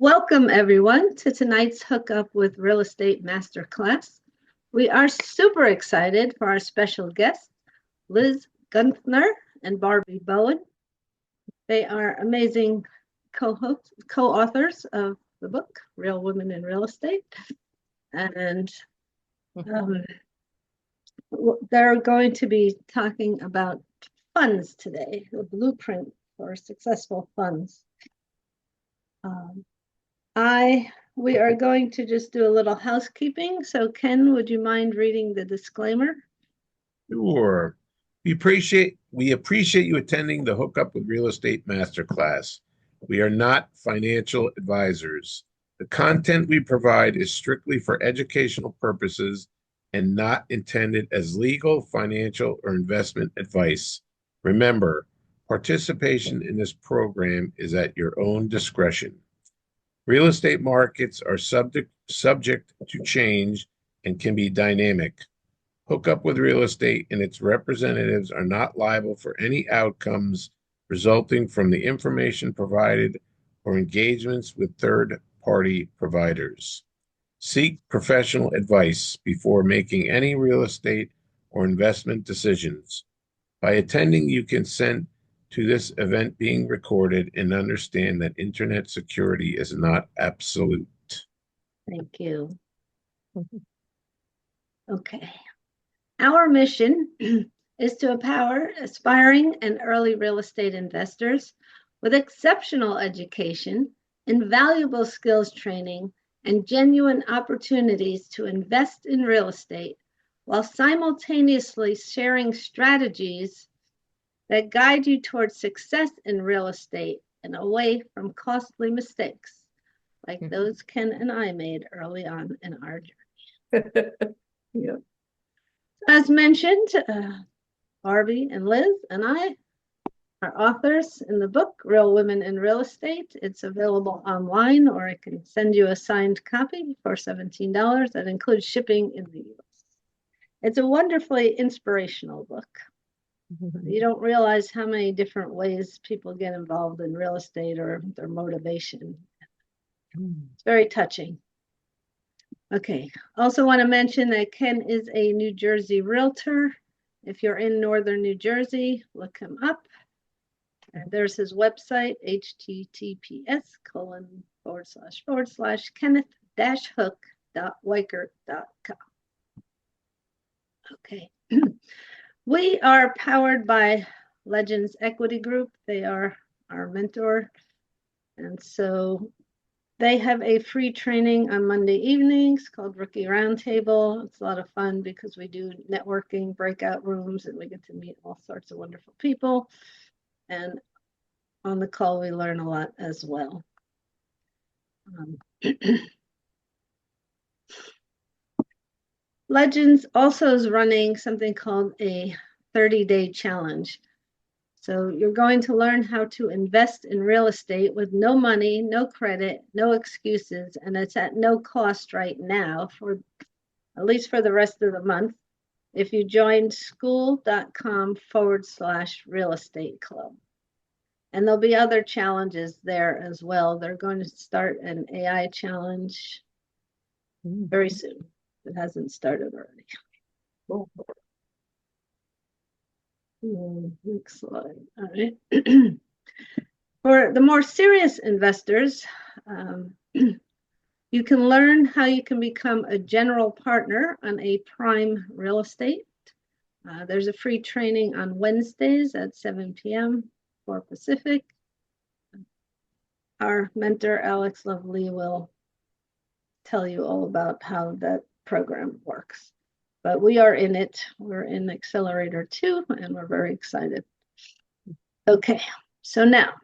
Welcome, everyone, to tonight's Hookup with Real Estate Masterclass. We are super excited for our special guests, Liz Gunther and Barbie Bowen. They are amazing co-authors of the book, Real Women in Real Estate. And they're going to be talking about funds today, the blueprint for successful funds. We are going to just do a little housekeeping. So Ken, would you mind reading the disclaimer? Sure. We appreciate you attending the Hookup with Real Estate Masterclass. We are not financial advisors. The content we provide is strictly for educational purposes and not intended as legal, financial, or investment advice. Remember, participation in this program is at your own discretion. Real estate markets are subject to change and can be dynamic. Hookup with Real Estate and its representatives are not liable for any outcomes resulting from the information provided or engagements with third-party providers. Seek professional advice before making any real estate or investment decisions. By attending, you consent to this event being recorded and understand that internet security is not absolute. Thank you. Okay. Our mission is to empower aspiring and early real estate investors with exceptional education, invaluable skills training, and genuine opportunities to invest in real estate while simultaneously sharing strategies that guide you towards success in real estate and away from costly mistakes like those Ken and I made early on in our journey. Yep. As mentioned, Barbie and Liz and I are authors in the book, Real Women in Real Estate. It's available online, or I can send you a signed copy for $17. That includes shipping in the US. It's a wonderfully inspirational book. You don't realize how many different ways people get involved in real estate or their motivation. It's very touching. Okay, also want to mention that Ken is a New Jersey realtor. If you're in northern New Jersey, look him up. And there's his website, https://kenneth-hook.weichert.com. Okay. We are powered by Legends Equity Group. They are our mentor. And so they have a free training on Monday evenings called Rookie Roundtable. It's a lot of fun because we do networking, breakout rooms, and we get to meet all sorts of wonderful people. And on the call, we learn a lot as well. Legends also is running something called a 30-day challenge. So you're going to learn how to invest in real estate with no money, no credit, no excuses, and it's at no cost right now, for at least for the rest of the month, if you join school.com/real estate club. And there'll be other challenges there as well. They're going to start an AI challenge very soon. It hasn't started already. Next slide. All right. For the more serious investors, you can learn how you can become a general partner on a prime real estate. There's a free training on Wednesdays at 7 p.m. for Pacific. Our mentor, Alex Lovely, will tell you all about how that program works. But we are in it. We're in Accelerator 2, and we're very excited. Okay, so now,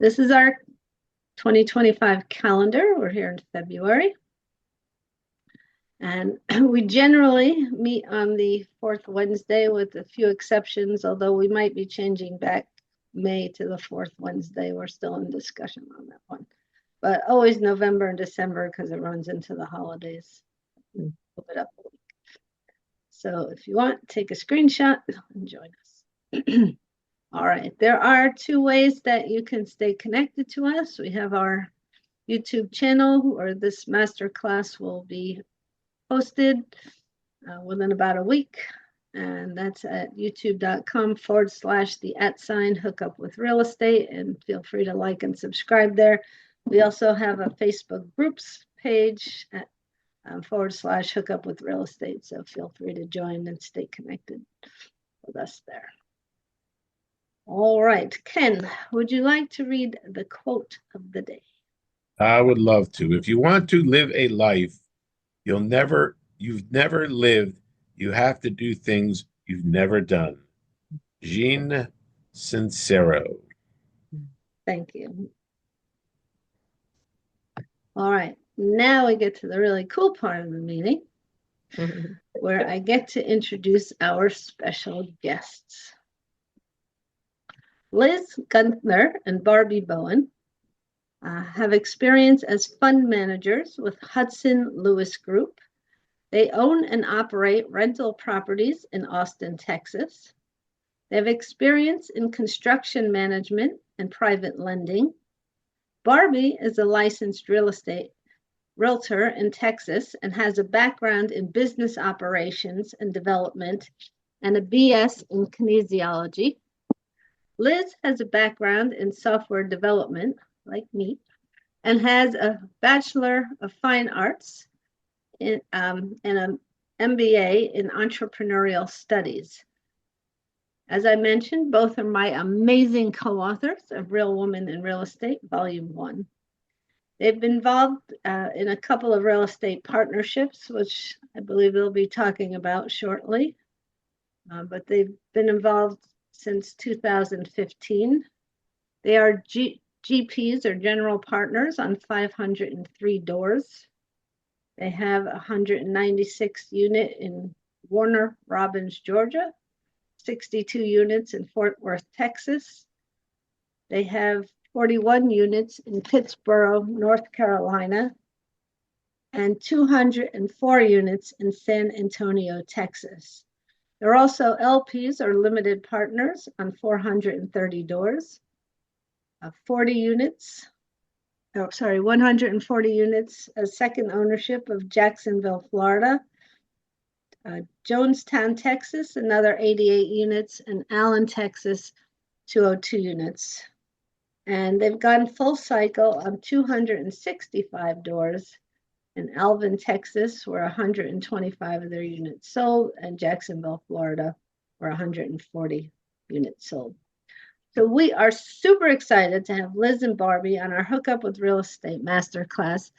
this is our 2025 calendar. We're here in February. And we generally meet on the fourth Wednesday with a few exceptions, although we might be changing back May to the fourth Wednesday. We're still in discussion on that one. But always November and December because it runs into the holidays. Move it up a week. So if you want, take a screenshot and join us. All right, there are two ways that you can stay connected to us. We have our YouTube channel where this masterclass will be posted within about a week. And that's at youtube.com/the @hookup with real estate. And feel free to like and subscribe there. We also have a Facebook groups page at /hookup with real estate. So feel free to join and stay connected with us there. All right, Ken, would you like to read the quote of the day? I would love to. If you want to live a life you've never lived, you have to do things you've never done. Jean Sincero. Thank you. All right, now we get to the really cool part of the meeting where I get to introduce our special guests. Liz Gunther and Barbie Bowen have experience as fund managers with Hudson Lewis Group. They own and operate rental properties in Austin, Texas. They have experience in construction management and private lending. Barbie is a licensed real estate realtor in Texas and has a background in business operations and development and a BS in kinesiology. Liz has a background in software development, like me, and has a Bachelor of Fine Arts and an MBA in entrepreneurial studies. As I mentioned, both are my amazing co-authors of Real Woman in Real Estate, Volume 1. They've been involved in a couple of real estate partnerships, which I believe they'll be talking about shortly. But they've been involved since 2015. They are GPs or general partners on 503 doors. They have a 196 unit in Warner Robins, Georgia, 62 units in Fort Worth, Texas. They have 41 units in Pittsboro, North Carolina, and 204 units in San Antonio, Texas. They're also LPs or limited partners on 430 doors, 140 units as second ownership of Jacksonville, Florida, Jonestown, Texas, another 88 units, and Allen, Texas, 202 units. And they've gone full cycle on 265 doors in Alvin, Texas, where 125 of their units sold, and Jacksonville, Florida, where 140 units sold. So we are super excited to have Liz and Barbie on our Hookup with Real Estate Masterclass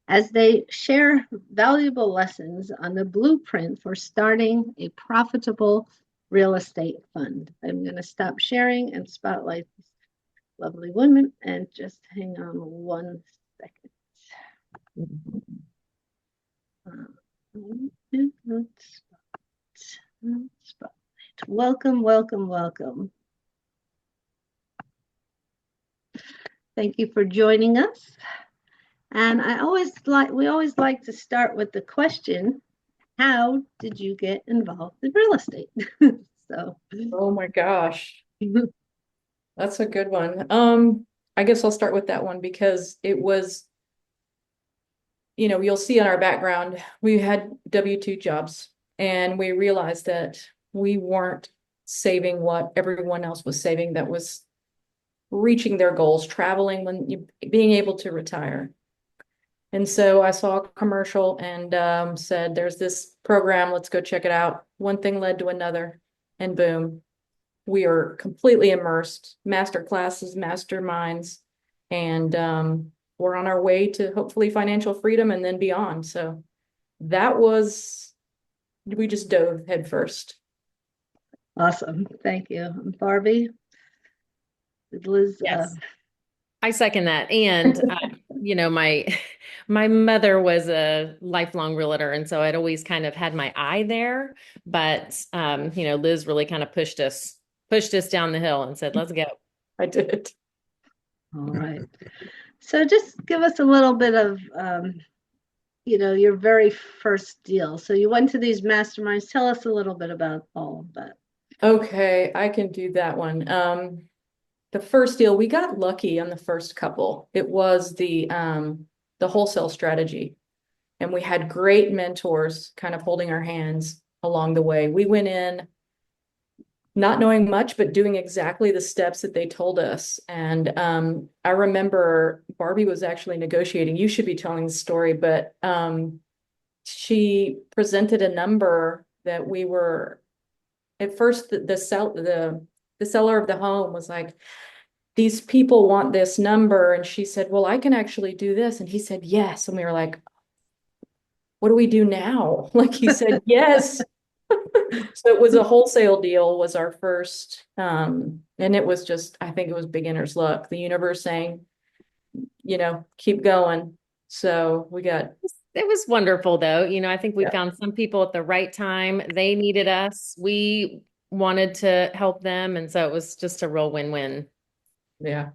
as they share valuable lessons on the blueprint for starting a profitable real estate fund. I'm going to stop sharing and spotlight these lovely women, and just hang on 1 second. Welcome, welcome, welcome. Thank you for joining us. And we always like to start with the question, how did you get involved in real estate? Oh my gosh, that's a good one. I guess I'll start with that one because it was, you'll see in our background, we had W-2 jobs and we realized that we weren't saving what everyone else was saving that was reaching their goals, traveling, being able to retire. And so I saw a commercial and said, there's this program, let's go check it out. One thing led to another, and boom, we are completely immersed, master classes, masterminds, and we're on our way to hopefully financial freedom and then beyond. So we just dove head first. Awesome. Thank you. Barbie, Liz. Yes. I second that. And, my mother was a lifelong realtor. And so I'd always kind of had my eye there, but, Liz really kind of pushed us down the hill and said, let's go. I did. All right. So just give us a little bit of, your very first deal. So you went to these masterminds. Tell us a little bit about all of that. Okay, I can do that one. the first deal, we got lucky on the first couple. It was the wholesale strategy. And we had great mentors kind of holding our hands along the way. We went in not knowing much, but doing exactly the steps that they told us. And I remember Barbie was actually negotiating. You should be telling the story, but she presented a number that we were at first the seller of the home was like, these people want this number. And she said, well, I can actually do this. And he said, yes. And we were like, what do we do now? Like he said, yes. So it was a wholesale deal was our first, and it was just, I think it was beginner's luck. The universe saying, keep going. So we got. It was wonderful though. I think we Yeah. found some people at the right time. They needed us. We wanted to help them. And so it was just a real win-win. Yeah.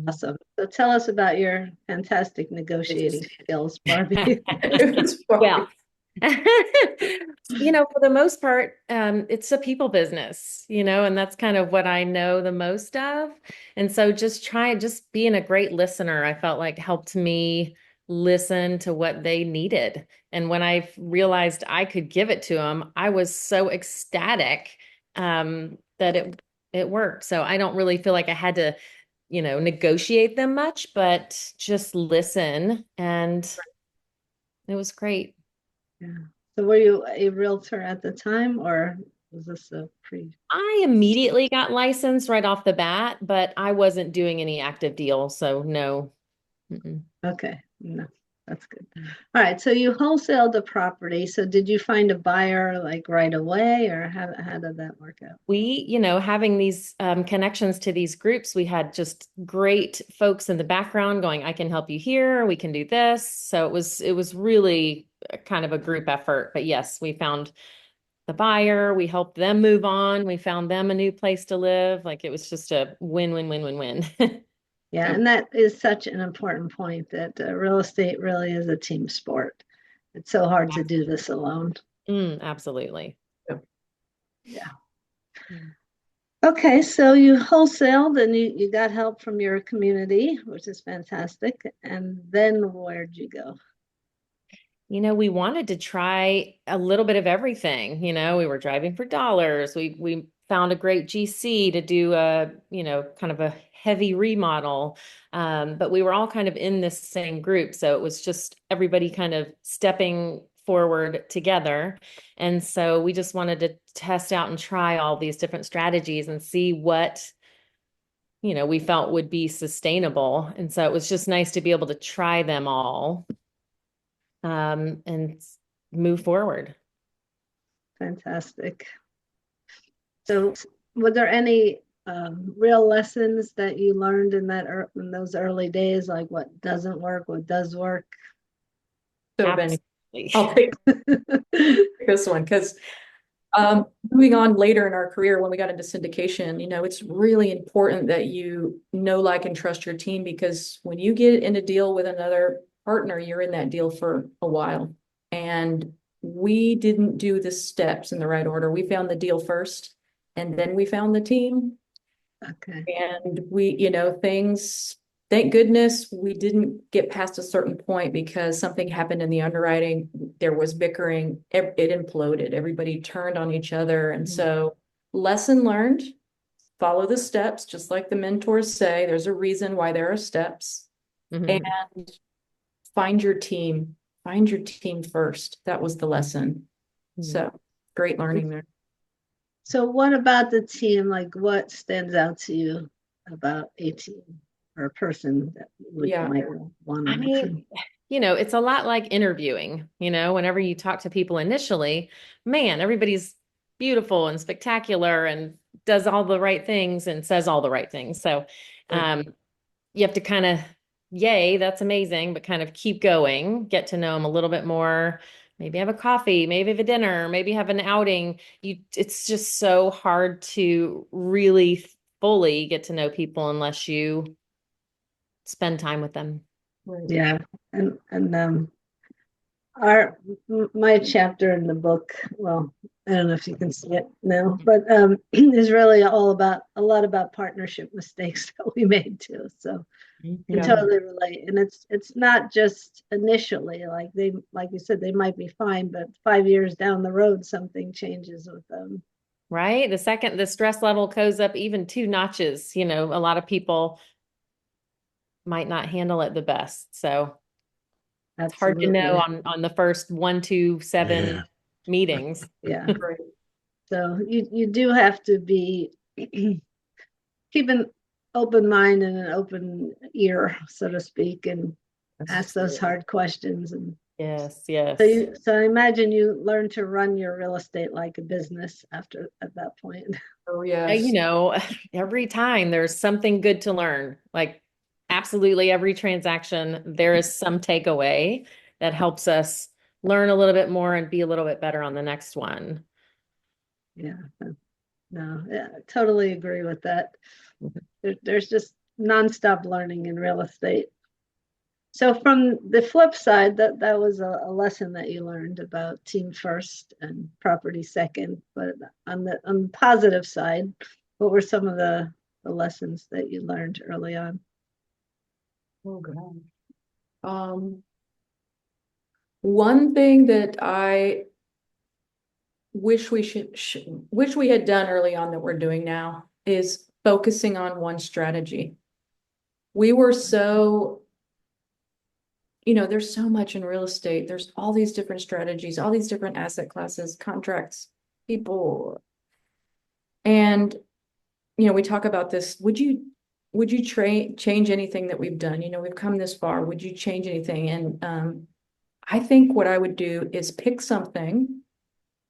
Awesome. So tell us about your fantastic negotiating skills, Barbie. Well, for the most part, it's a people business, and that's kind of what I know the most of. And so just being a great listener, I felt like helped me listen to what they needed. And when I realized I could give it to them, I was so ecstatic that it worked. So I don't really feel like I had to, negotiate them much, but just listen. And it was great. Yeah. So were you a realtor at the time, or was this a pre? I immediately got licensed right off the bat, but I wasn't doing any active deals, so no. Mm-mm. Okay, no, that's good. All right, so you wholesaled the property. So did you find a buyer like right away, or how did that work out? We, having these connections to these groups, we had just great folks in the background going, I can help you here, we can do this. So it was really kind of a group effort. But yes, we found the buyer, we helped them move on, we found them a new place to live. Like it was just a win, win, win, win, win. Yeah, and that is such an important point that real estate really is a team sport. It's so hard to do this alone. Absolutely. Yeah. Mm. Okay, so you wholesaled and you got help from your community, which is fantastic. And then where'd you go? We wanted to try a little bit of everything. We were driving for dollars. We found a great GC to do a, kind of a heavy remodel. But we were all kind of in this same group. So it was just everybody kind of stepping forward together. And so we just wanted to test out and try all these different strategies and see what, we felt would be sustainable. And so it was just nice to be able to try them all. And move forward. Fantastic. So were there any real lessons that you learned in those early days, like what doesn't work, what does work? So many. Absolutely. I'll pick this one because moving on later in our career when we got into syndication, it's really important that you know, like, and trust your team, because when you get in a deal with another partner, you're in that deal for a while. And we didn't do the steps in the right order. We found the deal first, and then we found the team. Okay. And we, things, thank goodness we didn't get past a certain point because something happened in the underwriting. There was bickering. It imploded. Everybody turned on each other. And so lesson learned, follow the steps, just like the mentors say, there's a reason why there are steps. And find your team first. That was the lesson. So great learning there. So what about the team? Like what stands out to you about a team or a person that might want on a team? It's a lot like interviewing, whenever you talk to people initially, man, everybody's beautiful and spectacular and does all the right things and says all the right things. So you have to kind of, yay, that's amazing, but kind of keep going, get to know them a little bit more, maybe have a coffee, maybe have a dinner, maybe have an outing. It's just so hard to really fully get to know people unless you spend time with them. Yeah. And my chapter in the book, well, I don't know if you can see it now, but is really all about a lot about partnership mistakes that we made too. So I Yeah. totally relate. And it's not just initially, like you said, they might be fine, but 5 years down the road, something changes with them. Right? The second the stress level goes up even 2 notches, a lot of people might not handle it the best. So it's hard to know Absolutely. on the first 1 to 7 Yeah. meetings. Yeah. Right. So you do have to be keep an open mind and an open ear, so to speak, and ask those hard questions. And Yes, so yes. I imagine you learn to run your real estate like a business at that point. Oh, yes. Every time there's something good to learn. Like absolutely every transaction, there is some takeaway that helps us learn a little bit more and be a little bit better on the next one. Yeah. No, yeah, I totally agree with that. There's just nonstop learning in real estate. So from the flip side, that was a lesson that you learned about team first and property second. But on the positive side, what were some of the lessons that you learned early on? Oh, God. One thing that I wish wish we had done early on that we're doing now is focusing on one strategy. We were so, there's so much in real estate. There's all these different strategies, all these different asset classes, contracts, people. And, we talk about this. Would you change anything that we've done? We've come this far. Would you change anything? And I think what I would do is pick something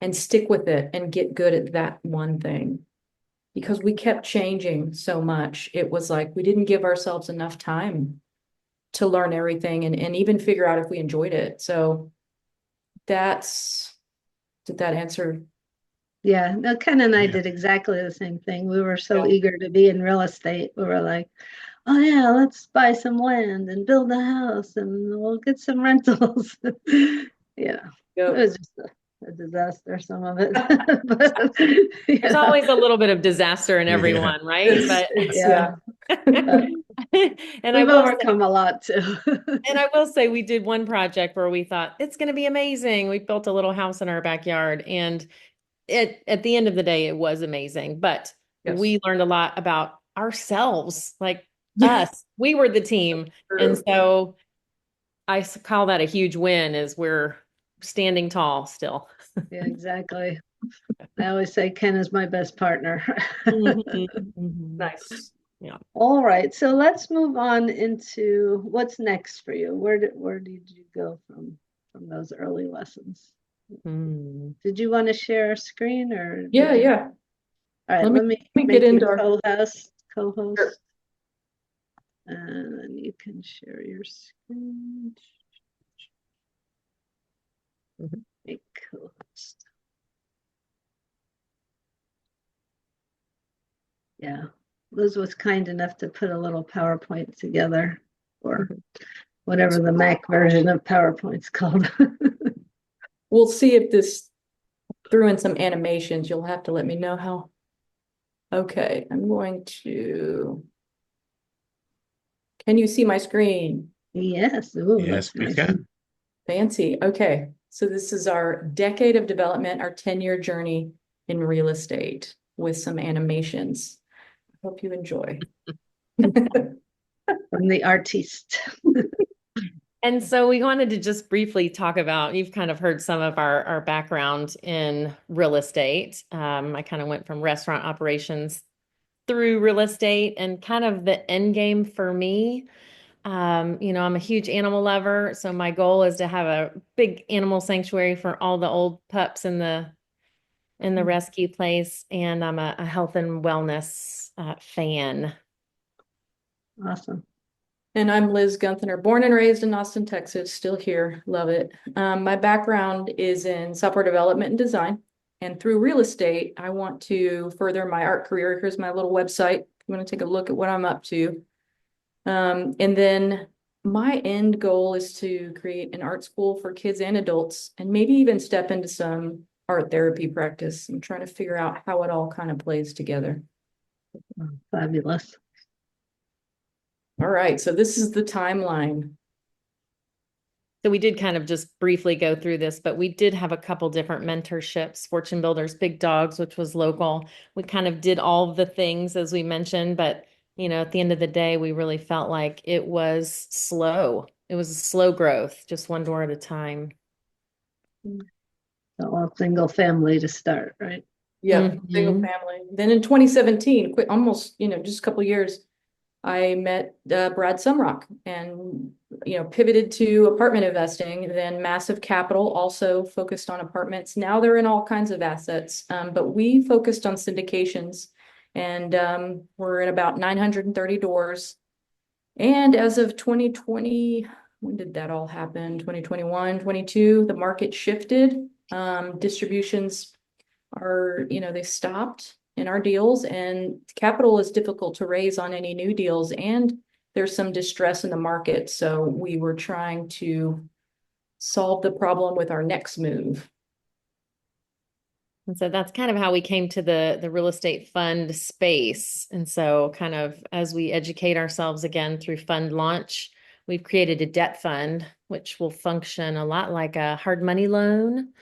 and stick with it and get good at that one thing. Because we kept changing so much. It was like we didn't give ourselves enough time to learn everything and even figure out if we enjoyed it. So did that answer? Yeah, no, Ken and I Yeah. did exactly the same thing. We were so Yeah. eager to be in real estate. We were like, oh yeah, let's buy some land and build a house and we'll get some rentals. Yeah, it was just a disaster, some of it. But, There's yeah, always a little bit of disaster in Yeah. everyone, right? yeah. And I We've will say, overcome a lot too. and I will say we did one project where we thought it's going to be amazing. We built a little house in our backyard and at the end of the day, it was amazing, but Yes. we learned a lot about ourselves, like Yeah. us. We were the team. And so I call that a huge win is we're standing tall still. Yeah, exactly. I always say Ken is my best partner. Nice. Yeah. All right, so let's move on into what's next for you. Where did you go from those early lessons? Did you want to share a screen or? Yeah, yeah. All right, Let let me me get make you into our co-host, Sure. and then you can share your screen. Make co-host. Yeah, Liz was kind enough to put a little PowerPoint together, or whatever the Mac version of PowerPoint's called. We'll see if this threw in some animations. You'll have to let me know how. Okay, I'm going to. Can you see my screen? Yes. Ooh, Yes, that's we nice. can. Fancy. Okay, so this is our decade of development, our 10-year journey in real estate with some animations. Hope you enjoy. From the artiste. And so we wanted to just briefly talk about, you've kind of heard some of our background in real estate. I kind of went from restaurant operations through real estate and kind of the end game for me. I'm a huge animal lover. So my goal is to have a big animal sanctuary for all the old pups in the rescue place. And I'm a health and wellness fan. Awesome. And I'm Liz Gunther, born and raised in Austin, Texas, still here, love it. My background is in software development and design. And through real estate, I want to further my art career. Here's my little website. If you want to take a look at what I'm up to. And then my end goal is to create an art school for kids and adults, and maybe even step into some art therapy practice. I'm trying to figure out how it all kind of plays together. Fabulous. All right, so this is the timeline. So we did kind of just briefly go through this, but we did have a couple different mentorships, Fortune Builders, Big Dogs, which was local. We kind of did all of the things as we mentioned, but at the end of the day, we really felt like it was slow. It was a slow growth, just one door at a time. So all single family to start, right? Yeah, single family. Then in 2017, almost, just a couple of years, I met Brad Sumrock and, pivoted to apartment investing, then Massive Capital also focused on apartments. Now they're in all kinds of assets, but we focused on syndications, and we're in about 930 doors. And as of 2020, when did that all happen? 2021, 22, the market shifted. Distributions are, they stopped in our deals, and capital is difficult to raise on any new deals, and there's some distress in the market. So we were trying to solve the problem with our next move. And so that's kind of how we came to the real estate fund space. And so kind of as we educate ourselves again through fund launch, we've created a debt fund, which will function a lot like a hard money loan.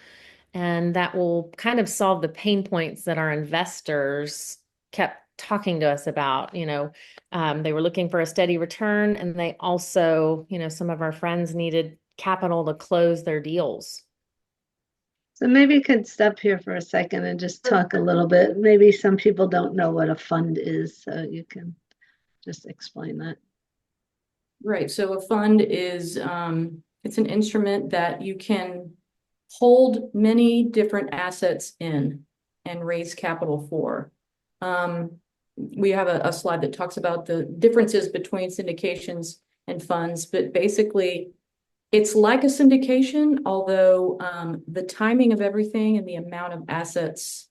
And that will kind of solve the pain points that our investors kept talking to us about. They were looking for a steady return, and they also, some of our friends needed capital to close their deals. So maybe you could stop here for a second and just talk a little bit. Maybe some people don't know what a fund is, so you can just explain that. Right. So a fund is, it's an instrument that you can hold many different assets in and raise capital for. We have a slide that talks about the differences between syndications and funds, but basically it's like a syndication, although the timing of everything and the amount of assets,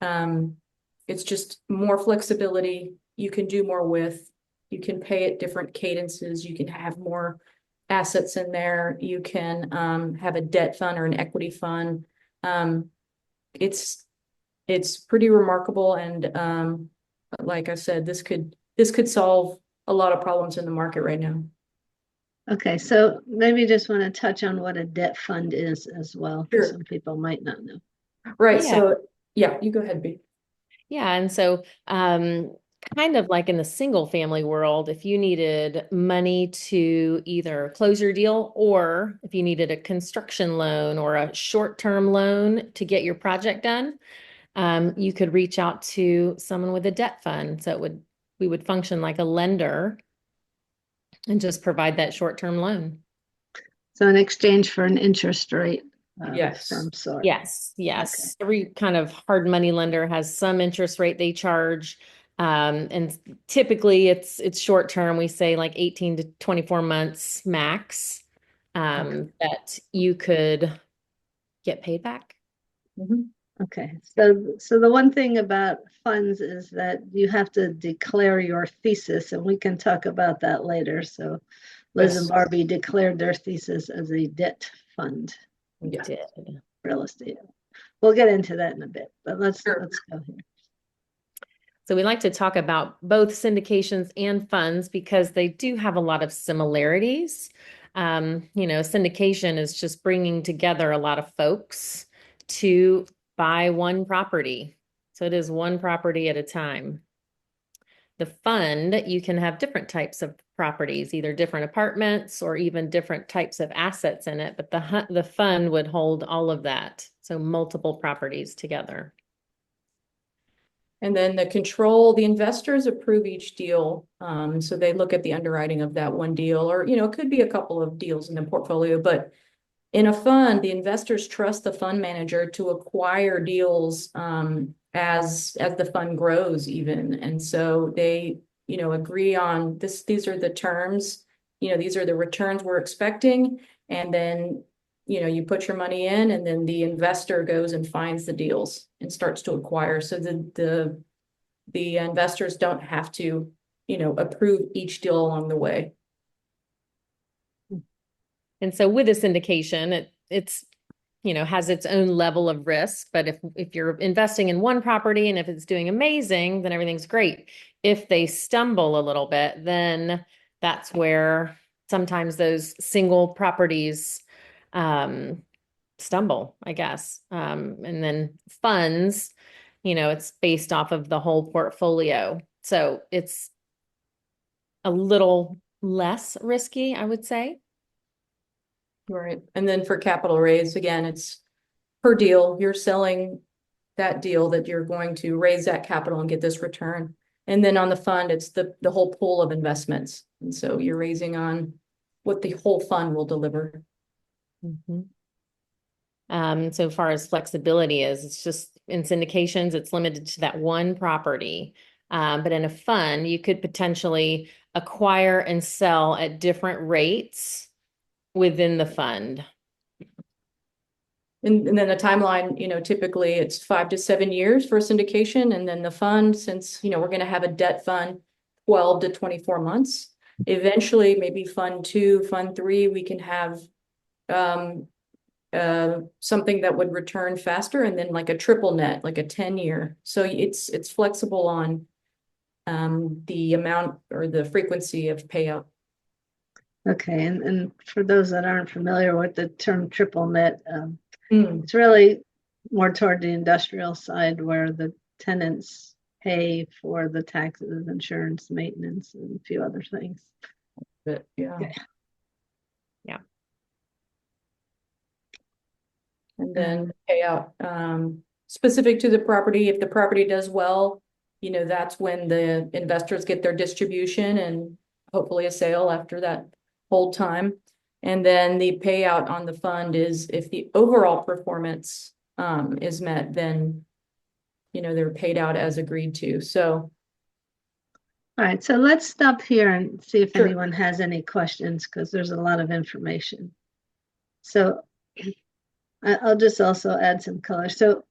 it's just more flexibility. You can do more with, you can pay at different cadences, you can have more assets in there, you can have a debt fund or an equity fund. It's pretty remarkable, and like I said, this could solve a lot of problems in the market right now. Okay, so maybe you just want to touch on what a debt fund is as well, because Sure. some people might not know. Right. Yeah. So yeah, you go ahead, B. Yeah. And so kind of like in the single family world, if you needed money to either close your deal, or if you needed a construction loan or a short-term loan to get your project done, you could reach out to someone with a debt fund. So we would function like a lender and just provide that short-term loan. So in exchange for an interest rate of Yes. some sort. Yes. Every kind of hard money lender has some interest rate they charge. And typically it's short term. We say like 18 to 24 months max, that you could get paid back. Okay, so the one thing about funds is that you have to declare your thesis, and we can talk about that later. So Liz and Barbie declared their thesis as a debt fund. We did. Real estate. We'll get into that in a bit, but let's go here. So we like to talk about both syndications and funds because they do have a lot of similarities. Syndication is just bringing together a lot of folks to buy one property. So it is one property at a time. The fund, you can have different types of properties, either different apartments or even different types of assets in it, but the fund would hold all of that. So multiple properties together. And then the investors approve each deal. So they look at the underwriting of that one deal, or, it could be a couple of deals in the portfolio, but in a fund, the investors trust the fund manager to acquire deals as the fund grows even. And so they, agree on this, these are the terms, these are the returns we're expecting. And then, you put your money in, and then the investor goes and finds the deals and starts to acquire. So the investors don't have to, approve each deal along the way. And so with a syndication, it's, has its own level of risk. But if you're investing in one property and if it's doing amazing, then everything's great. If they stumble a little bit, then that's where sometimes those single properties stumble, I guess. And then funds, it's based off of the whole portfolio. So it's a little less risky, I would say. Right. And then for capital raise, again, it's per deal. You're selling that deal that you're going to raise that capital and get this return. And then on the fund, it's the whole pool of investments. And so you're raising on what the whole fund will deliver. So far as flexibility is, it's just in syndications, it's limited to that one property. But in a fund, you could potentially acquire and sell at different rates within the fund. And then the timeline, typically it's 5 to 7 years for syndication. And then the fund, since, we're going to have a debt fund, 12 to 24 months. Eventually, maybe fund 2, fund 3, we can have something that would return faster, and then like a triple net, like a 10-year. So it's flexible on the amount or the frequency of payout. Okay, and for those that aren't familiar with the term triple net, it's really more toward the industrial side where the tenants pay for the taxes, insurance, maintenance, and a few other things. But yeah. And then payout specific to the property. If the property does well, that's when the investors get their distribution and hopefully a sale after that whole time. And then the payout on the fund is if the overall performance is met, then they're paid out as agreed to. So all right, so let's stop here and see if Sure. anyone has any questions, because there's a lot of information. So I'll just also add some color. So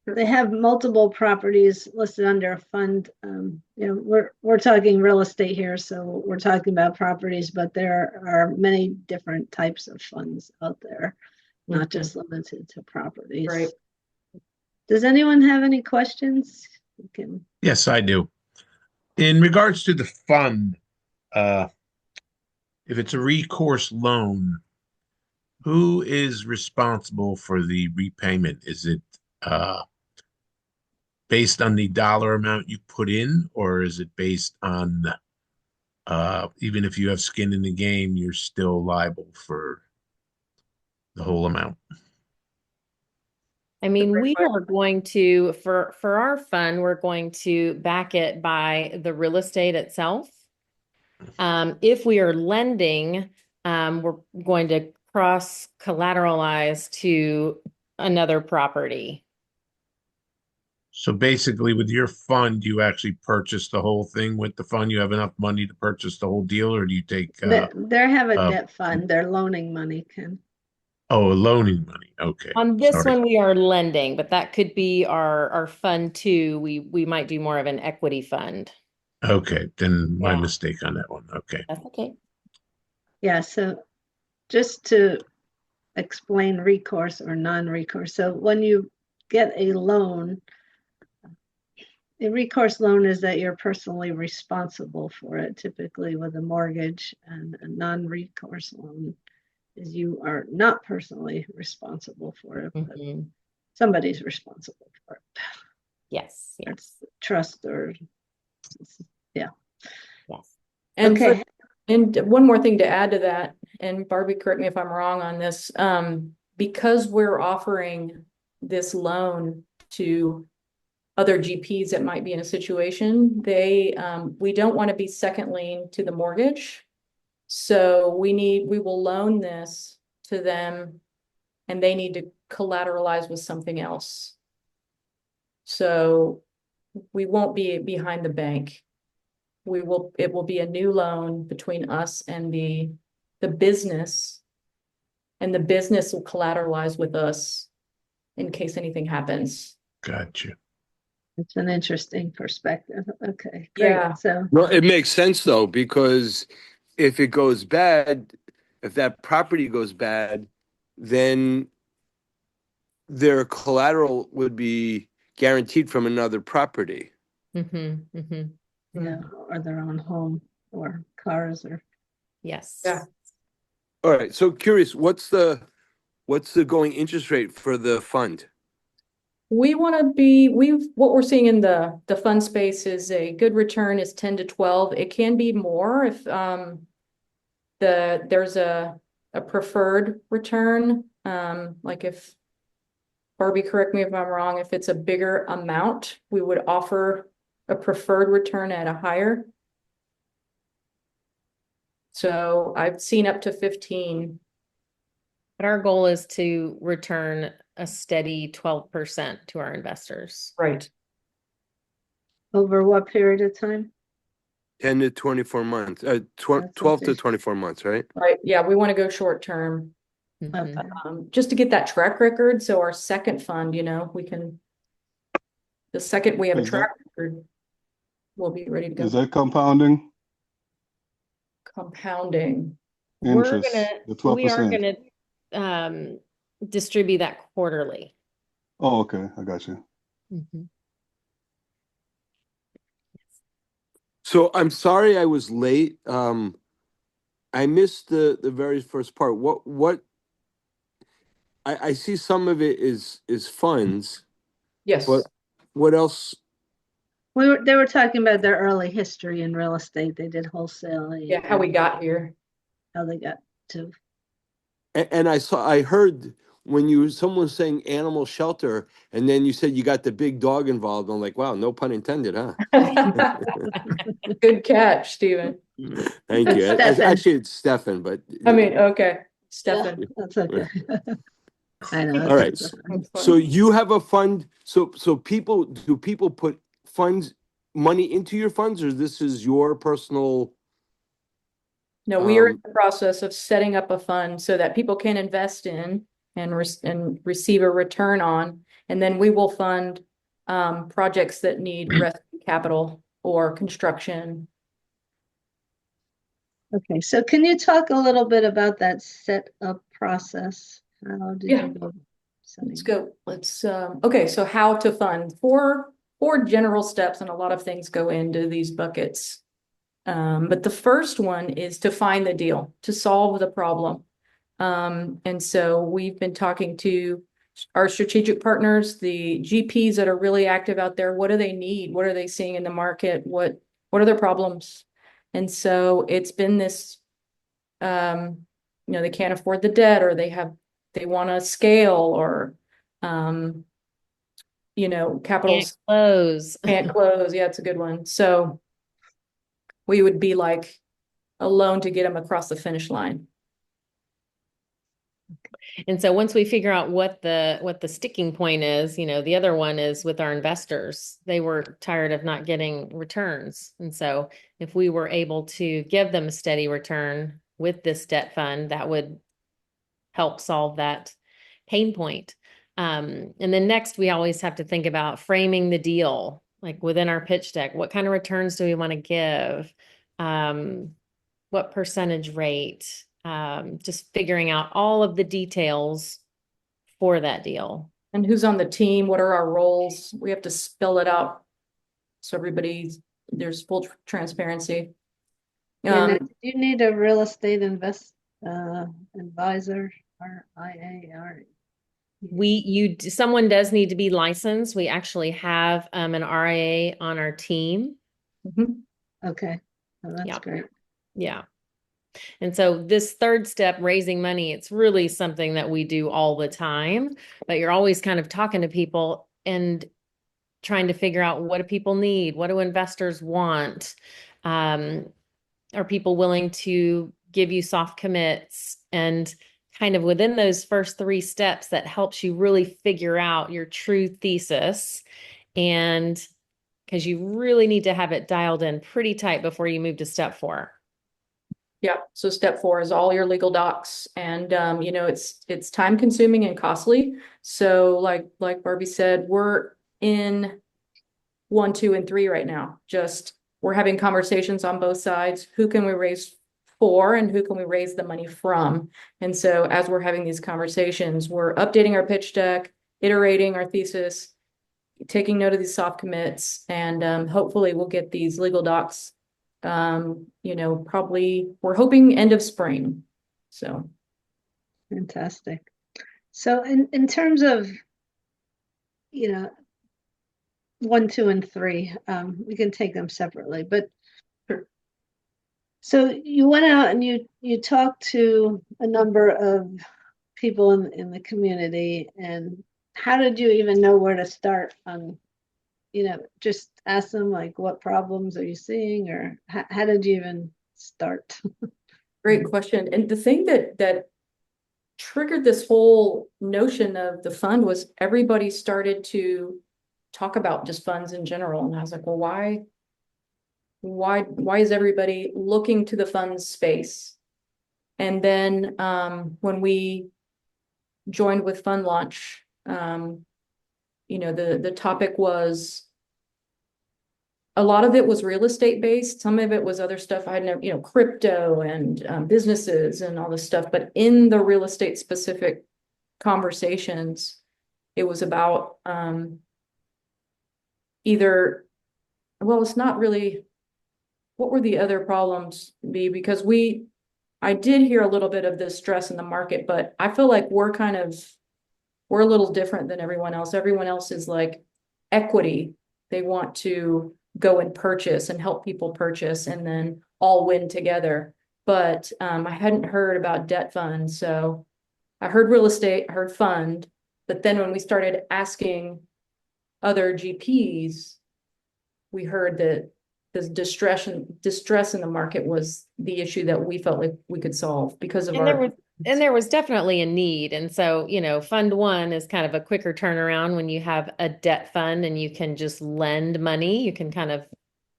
they have multiple properties listed under a fund. We're talking real estate here, so we're talking about properties, but there are many different types of funds out there, not just limited to properties. Right. Does anyone have any questions? Yes, I do. In regards to the fund, if it's a recourse loan, who is responsible for the repayment? Is it based on the dollar amount you put in, or is it based on even if you have skin in the game, you're still liable for the whole amount? I mean, we are going to, for our fund, we're going to back it by the real estate itself. If we are lending, we're going to cross collateralize to another property. So basically, with your fund, you actually purchase the whole thing with the fund? You have enough money to purchase the whole deal, or do you take they have a debt fund. They're loaning money, Ken. Oh, loaning money. Okay. On this Sorry. one, we are lending, but that could be our fund too. We might do more of an equity fund. Okay, then my mistake on that one. Okay. That's okay. Yeah, so just to explain recourse or non-recourse. So when you get a loan, a recourse loan is that you're personally responsible for it, typically with a mortgage, and a non-recourse loan is you are not personally responsible for it, but somebody's responsible for it. Yes. It's trust or, yeah. Yes. And okay. And one more thing to add to that, and Barbie, correct me if I'm wrong on this, because we're offering this loan to other GPs that might be in a situation, we don't want to be second lien to the mortgage. So we will loan this to them, and they need to collateralize with something else. So we won't be behind the bank. It will be a new loan between us and the business, and the business will collateralize with us in case anything happens. Gotcha. It's an interesting perspective. Okay, great. Yeah. So Well, it makes sense though, because if it goes bad, if that property goes bad, then their collateral would be guaranteed from another property. Mm-hmm, mm-hmm. Yeah, or their own home or cars or. Yes. Yeah. All right. So curious, what's the going interest rate for the fund? We want to what we're seeing in the fund space is a good return is 10 to 12. It can be more if there's a preferred return. Like if Barbie, correct me if I'm wrong, if it's a bigger amount, we would offer a preferred return at a higher. So I've seen up to 15. But our goal is to return a steady 12% to our investors. Right. Over what period of time? 10 to 24 months, 12 to 24 months, right? Right. Yeah, we want to go short term. Mhm. Okay. Just to get that track record. So our second fund, the second we have a Is track record, we'll be ready to Is go. that compounding Compounding. We're interest, gonna, the we are 12%? gonna distribute that quarterly. Oh, okay. I got you. Mhm. So I'm sorry I was late. I missed the very first part. What I see some of it is funds, Yes. but what else? They were talking about their early history in real estate. They did wholesaling. Yeah, how we got here. How they got to. And I heard when someone was saying animal shelter, and then you said you got the big dog involved. I'm like, wow, no pun intended, huh? Good catch, Stephen. Thank you. Stefan. Actually, it's Stefan, but I mean, okay, Yeah, Stefan. that's okay. I know. all right. So you have a fund. So do people put money into your funds, or this is your personal? No, we are in the process of setting up a fund so that people can invest in and receive a return on, and then we will fund projects that need rescue capital or construction. Okay, so can you talk a little bit about that setup process? How did Yeah. you go? Let's go. Okay, so how to fund four general steps, and a lot of things go into these buckets. But the first one is to find the deal, to solve the problem. And so we've been talking to our strategic partners, the GPs that are really active out there. What do they need? What are they seeing in the market? What are their problems? And so it's been this, they can't afford the debt, or they want to scale, or, capital Can't close. can't close. Yeah, it's a good one. So we would be like a loan to get them across the finish line. And so once we figure out what the sticking point is, the other one is with our investors. They were tired of not getting returns. And so if we were able to give them a steady return with this debt fund, that would help solve that pain point. And then next, we always have to think about framing the deal, like within our pitch deck. What kind of returns do we want to give? What percentage rate? Just figuring out all of the details for that deal. And who's on the team? What are our roles? We have to spell it out so there's full transparency. Do you need a real estate advisor or IAR? Someone does need to be licensed. We actually have an RIA on our team. Okay, well, that's great. Yeah. And so this third step, raising money, it's really something that we do all the time, but you're always kind of talking to people and trying to figure out, what do people need? What do investors want? Are people willing to give you soft commits? And kind of within those first three steps, that helps you really figure out your true thesis. And because you really need to have it dialed in pretty tight before you move to step 4. Yeah. So step 4 is all your legal docs, and it's time consuming and costly. So like Barbie said, we're in 1, 2, and 3 right now. We're having conversations on both sides. Who can we raise for and who can we raise the money from. And so as we're having these conversations, we're updating our pitch deck, iterating our thesis, taking note of these soft commits, and hopefully we'll get these legal docs, probably we're hoping end of spring. So Fantastic. So in terms of, 1, 2, and 3, we can take them separately, but so you went out and you talked to a number of people in the community, and how did you even know where to start on, just ask them like, what problems are you seeing, or how did you even start? great question. And the thing that triggered this whole notion of the fund was everybody started to talk about just funds in general. And I was like, well, why is everybody looking to the funds space? And then when we joined with Fund Launch, the topic was, a lot of it was real estate based. Some of it was other stuff I had never, crypto and businesses and all this stuff. But in the real estate specific conversations, it was about it's not really, what were the other problems be? Because I did hear a little bit of this stress in the market, but I feel like we're a little different than everyone else. Everyone else is like equity. They want to go and purchase and help people purchase and then all win together. But I hadn't heard about debt funds. So I heard real estate, I heard fund, but then when we started asking other GPs, we heard that this distress in the market was the issue that we felt like we could solve because of there was definitely a need. And so, fund one is kind of a quicker turnaround when you have a debt fund and you can just lend money. You can kind of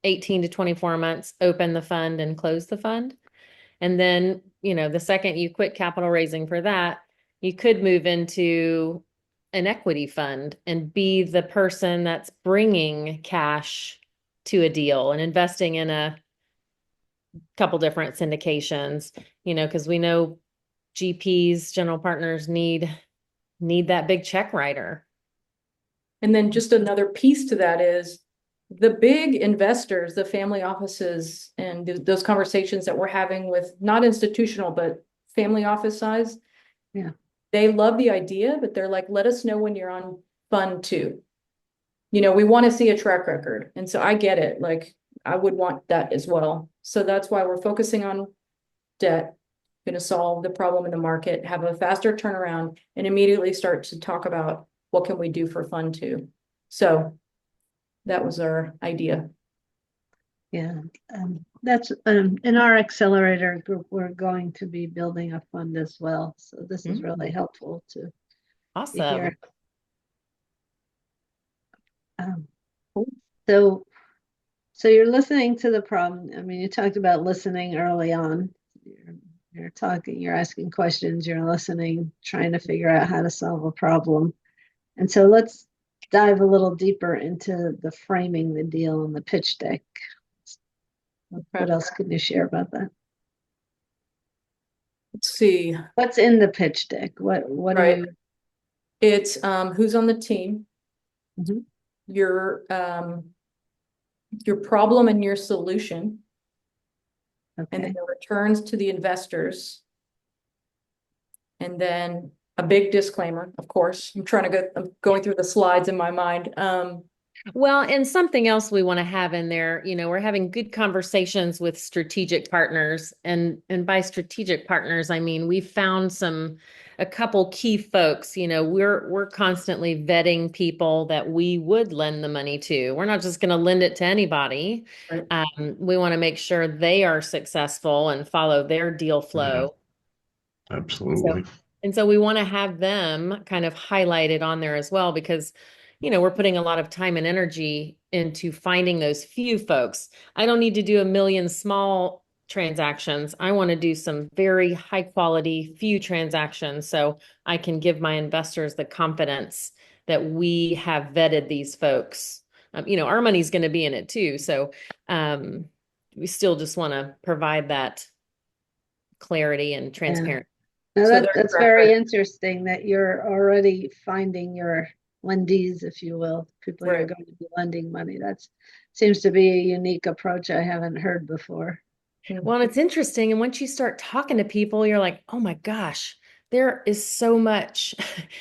18 to 24 months, open the fund and close the fund. And then, the second you quit capital raising for that, you could move into an equity fund and be the person that's bringing cash to a deal and investing in a couple different syndications, because we know GPs, general partners need that big check writer. And then just another piece to that is the big investors, the family offices, and those conversations that we're having with not institutional, but family office size. Yeah. They love the idea, but they're like, let us know when you're on fund 2. We want to see a track record. And so I get it. Like, I would want that as well. So that's why we're focusing on debt, going to solve the problem in the market, have a faster turnaround, and immediately start to talk about what can we do for fund 2. So that was our idea. Yeah, that's in our accelerator group, we're going to be building a fund as well. So this is really helpful to hear. So you're listening to the problem. I mean, you talked about listening early on. You're talking, you're asking questions, you're listening, trying to figure out how to solve a problem. And so let's dive a little deeper into the framing the deal and the pitch deck. What else can you share about that? Let's see. What's in the pitch deck? What Right. do you? It's who's on the team, Mhm. Your problem and your solution, and Okay. then the returns to the investors, and then a big disclaimer, of course. I'm going through the slides in my mind. Well, and something else we want to have in there, we're having good conversations with strategic partners, and by strategic partners, I mean, we found a couple key folks. We're constantly vetting people that we would lend the money to. We're not just going to lend it to anybody. Right. We want to make sure they are successful and follow their deal flow. Yeah, absolutely. So we want to have them kind of highlighted on there as well, because we're putting a lot of time and energy into finding those few folks. I don't need to do a million small transactions. I want to do some very high quality few transactions so I can give my investors the confidence that we have vetted these folks. Our money's going to be in it too. So we still just want to provide that clarity and transparency. Now So that's they're very record- interesting that you're already finding your lendees, if you will, people you're Right. going to be lending money. That seems to be a unique approach I haven't heard before. Well, and it's interesting. And once you start talking to people, you're like, oh my gosh, there is so much,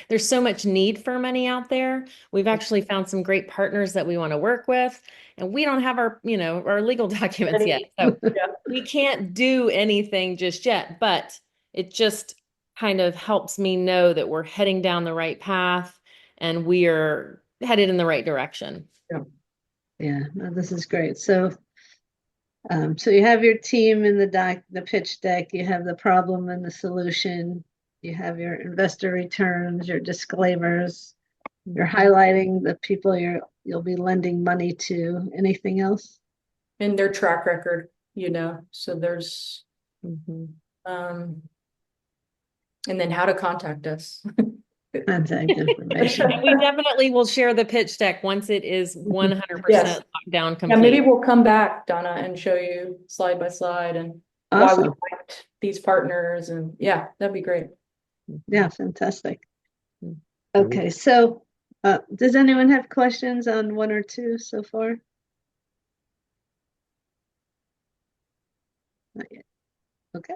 there's so much need for money out there. We've actually found some great partners that we want to work with, and we don't have our, our legal documents yet. So Yeah. we can't do anything just yet, but it just kind of helps me know that we're heading down the right path and we are headed in the right direction. Yeah, no, this is great. So you have your team in the pitch deck, you have the problem and the solution, you have your investor returns, your disclaimers, you're highlighting the people you'll be lending money to. Anything else? And their track record, so there's, Mhm. and then how to contact us. Contact information. And we definitely will share the pitch deck once it is 100% Yes. locked down Yeah, maybe complete. we'll come back, Donna, and show you slide by slide and why we Awesome. liked these partners, and yeah, that'd be great. Yeah, fantastic. Mhm. Okay, so does anyone have questions on one or two so far? Not yet. Okay.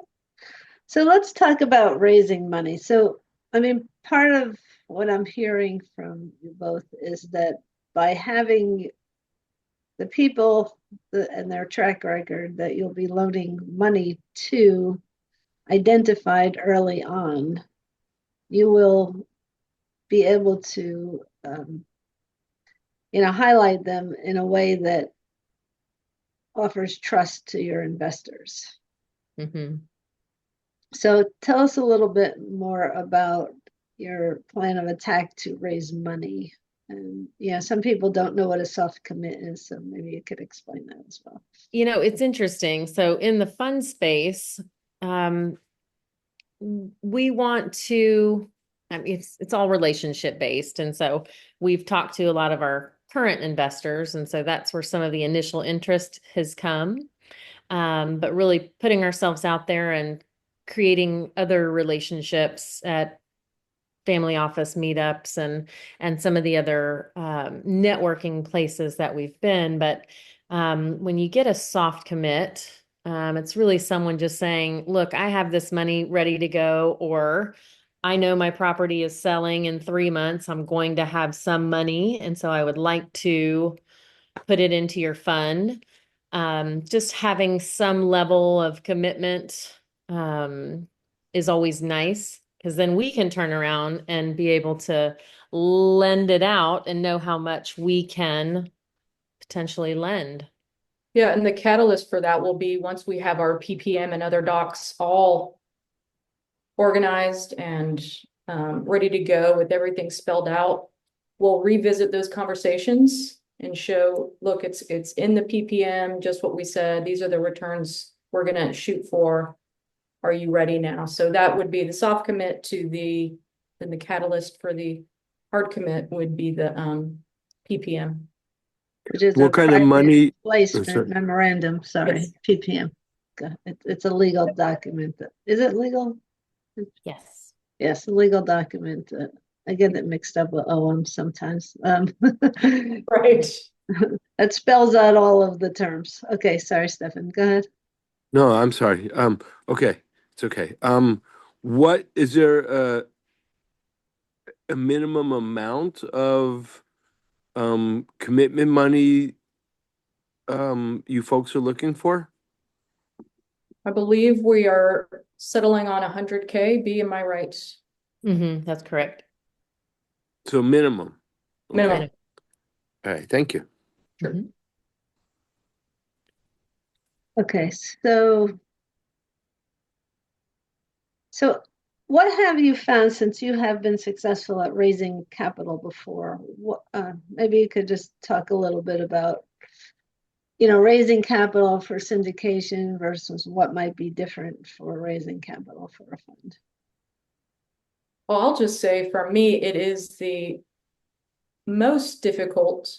So let's talk about raising money. So, I mean, part of what I'm hearing from you both is that by having the people and their track record that you'll be loaning money to identified early on, you will be able to, highlight them in a way that offers trust to your investors. Mhm. So tell us a little bit more about your plan of attack to raise money. And some people don't know what a soft commit is, so maybe you could explain that as well. It's interesting. So in the fund space, um, we want to, I mean, it's all relationship based. And so we've talked to a lot of our current investors. And so that's where some of the initial interest has come. But really putting ourselves out there and creating other relationships at family office meetups and some of the other networking places that we've been. But when you get a soft commit, it's really someone just saying, look, I have this money ready to go, or I know my property is selling in 3 months. I'm going to have some money. And so I would like to put it into your fund. Just having some level of commitment is always nice, because then we can turn around and be able to lend it out and know how much we can potentially lend. Yeah, and the catalyst for that will be once we have our PPM and other docs all organized and ready to go with everything spelled out, we'll revisit those conversations and show, look, it's in the PPM, just what we said. These are the returns we're gonna shoot for. Are you ready now? So that would be the soft commit then the catalyst for the hard commit would be the PPM. Which is What a kind of private money? placement sorry. memorandum, sorry, Yes. PPM. It's a legal document. Is it legal? Yes. Yes, a legal document. I get it mixed up with OM sometimes. Right. That spells out all of the terms. Okay, sorry, Stefan, go ahead. No, I'm sorry. Okay, it's okay. What is there a minimum amount of commitment money you folks are looking for? I believe we are settling on 100K. B, am I right? That's correct. So minimum. Okay. Minimum. All right, thank you. Sure. Mhm. Okay, so what have you found since you have been successful at raising capital before? What, maybe you could just talk a little bit about, raising capital for syndication versus what might be different for raising capital for a fund. Well, I'll just say for me, it is the most difficult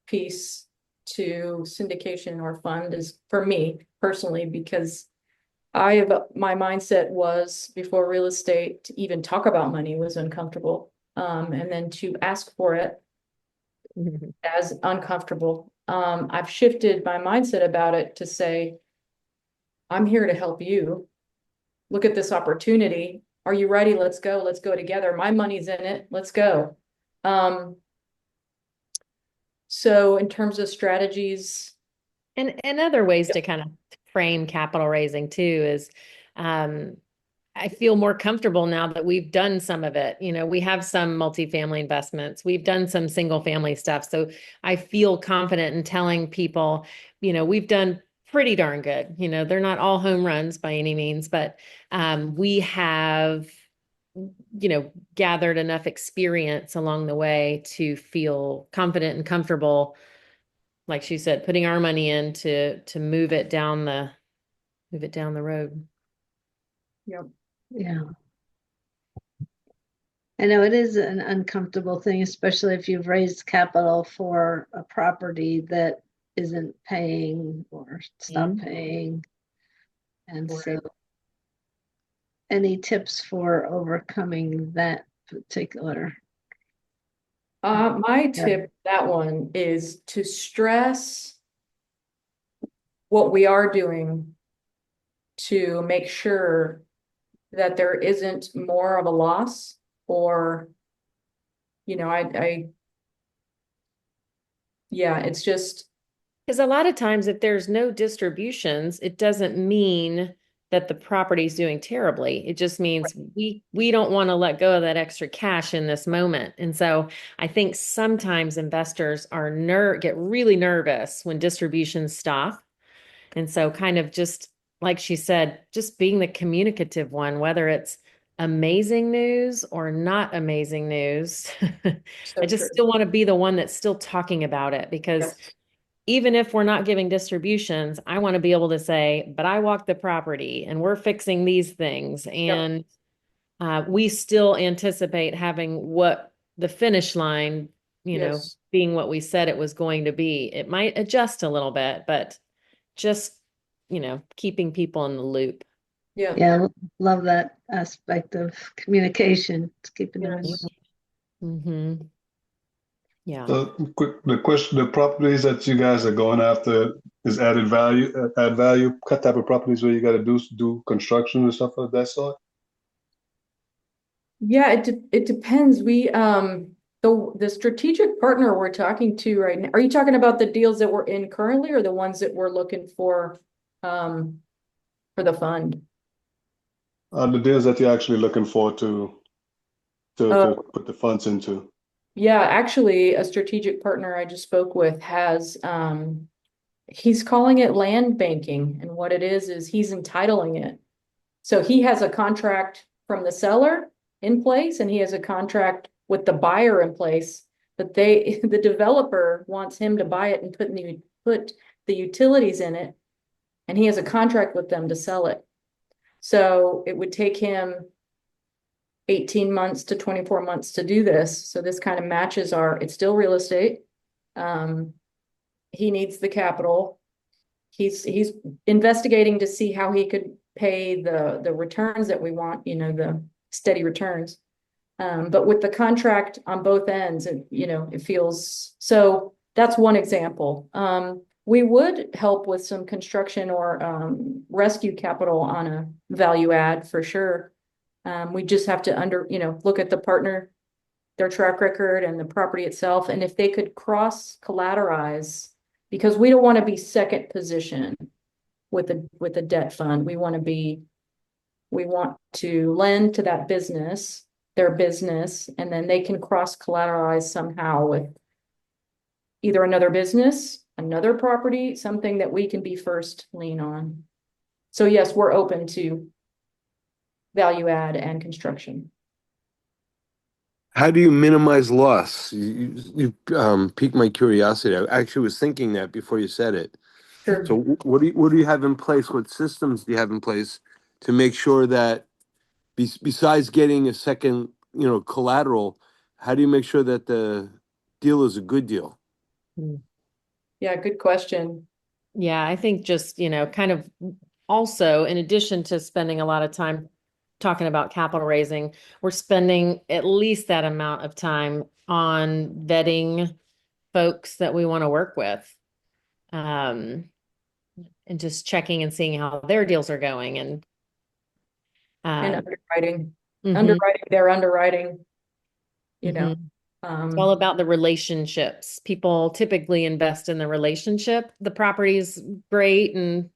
piece to syndication or fund is for me personally, because My mindset was before real estate to even talk about money was uncomfortable. And then to ask for it as uncomfortable. I've shifted my mindset about it to say, I'm here to help you. Look at this opportunity. Are you ready? Let's go. Let's go together. My money's in it. Let's go. So in terms of strategies, And other ways to kind of frame capital raising too is I feel more comfortable now that we've done some of it. You know, we have some multifamily investments, we've done some single family stuff. So I feel confident in telling people, you know, we've done pretty darn good. You know, they're not all home runs by any means, but we have, you know, gathered enough experience along the way to feel confident and comfortable, like she said, putting our money in to move it down the road. yep. Yeah. I know it is an uncomfortable thing, especially if you've raised capital for a property that isn't paying or stopped paying. And so any tips for overcoming that particular? My tip, that one is to stress what we are doing to make sure that there isn't more of a loss or, you know, yeah, it's just, Because a lot of times if there's no distributions, it doesn't mean that the property's doing terribly. It just means we don't want to let go of that extra cash in this moment. And so I think sometimes investors get really nervous when distributions stop. And so kind of just like she said, just being the communicative one, whether it's amazing news or not amazing news. so I just true. still want to be the one that's still talking about it because Yes. even if we're not giving distributions, I want to be able to say, but I walked the property and we're fixing these things. And we still anticipate having what the finish line, you know, Yes. being what we said it was going to be. It might adjust a little bit, but just, you know, keeping people in the loop. Yeah. Yeah, love that aspect of communication. It's keeping them in. Yes. Mm-hmm. Yeah. The question, the properties that you guys are going after is added value, add value. What type of properties where you got to do construction and stuff of that sort? Yeah, it depends. The strategic partner we're talking to right now, are you talking about the deals that we're in currently or the ones that we're looking for the fund? The deals that you're actually looking for to put the funds into. Yeah, actually, a strategic partner I just spoke with has he's calling it land banking, and what it is he's entitling it. So he has a contract from the seller in place, and he has a contract with the buyer in place. But the developer wants him to buy it and put the utilities in it, and he has a contract with them to sell it. So it would take him 18 months to 24 months to do this. So this kind of matches it's still real estate. He needs the capital. He's investigating to see how he could pay the returns that we want, you know, the steady returns. But with the contract on both ends, it feels so. That's one example. We would help with some construction or rescue capital on a value add for sure. We just have to look at the partner, their track record and the property itself. And if they could cross collateralize, because we don't want to be second position with a debt fund. We want to lend to that business, their business, and then they can cross collateralize somehow with either another business, another property, something that we can be first lien on. So yes, we're open to value add and construction. How do you minimize loss? You piqued my curiosity. I actually was thinking that before you said it. Sure. So what do you have in place? What systems do you have in place to make sure that besides getting a second, collateral, how do you make sure that the deal is a good deal? Yeah, good question. Yeah, I think just, you know, kind of also, in addition to spending a lot of time talking about capital raising, we're spending at least that amount of time on vetting folks that we want to work with. And just checking and seeing how their deals are going and underwriting, mhm, their underwriting, you know. mhm. It's all about the relationships. People typically invest in the relationship. The property's great and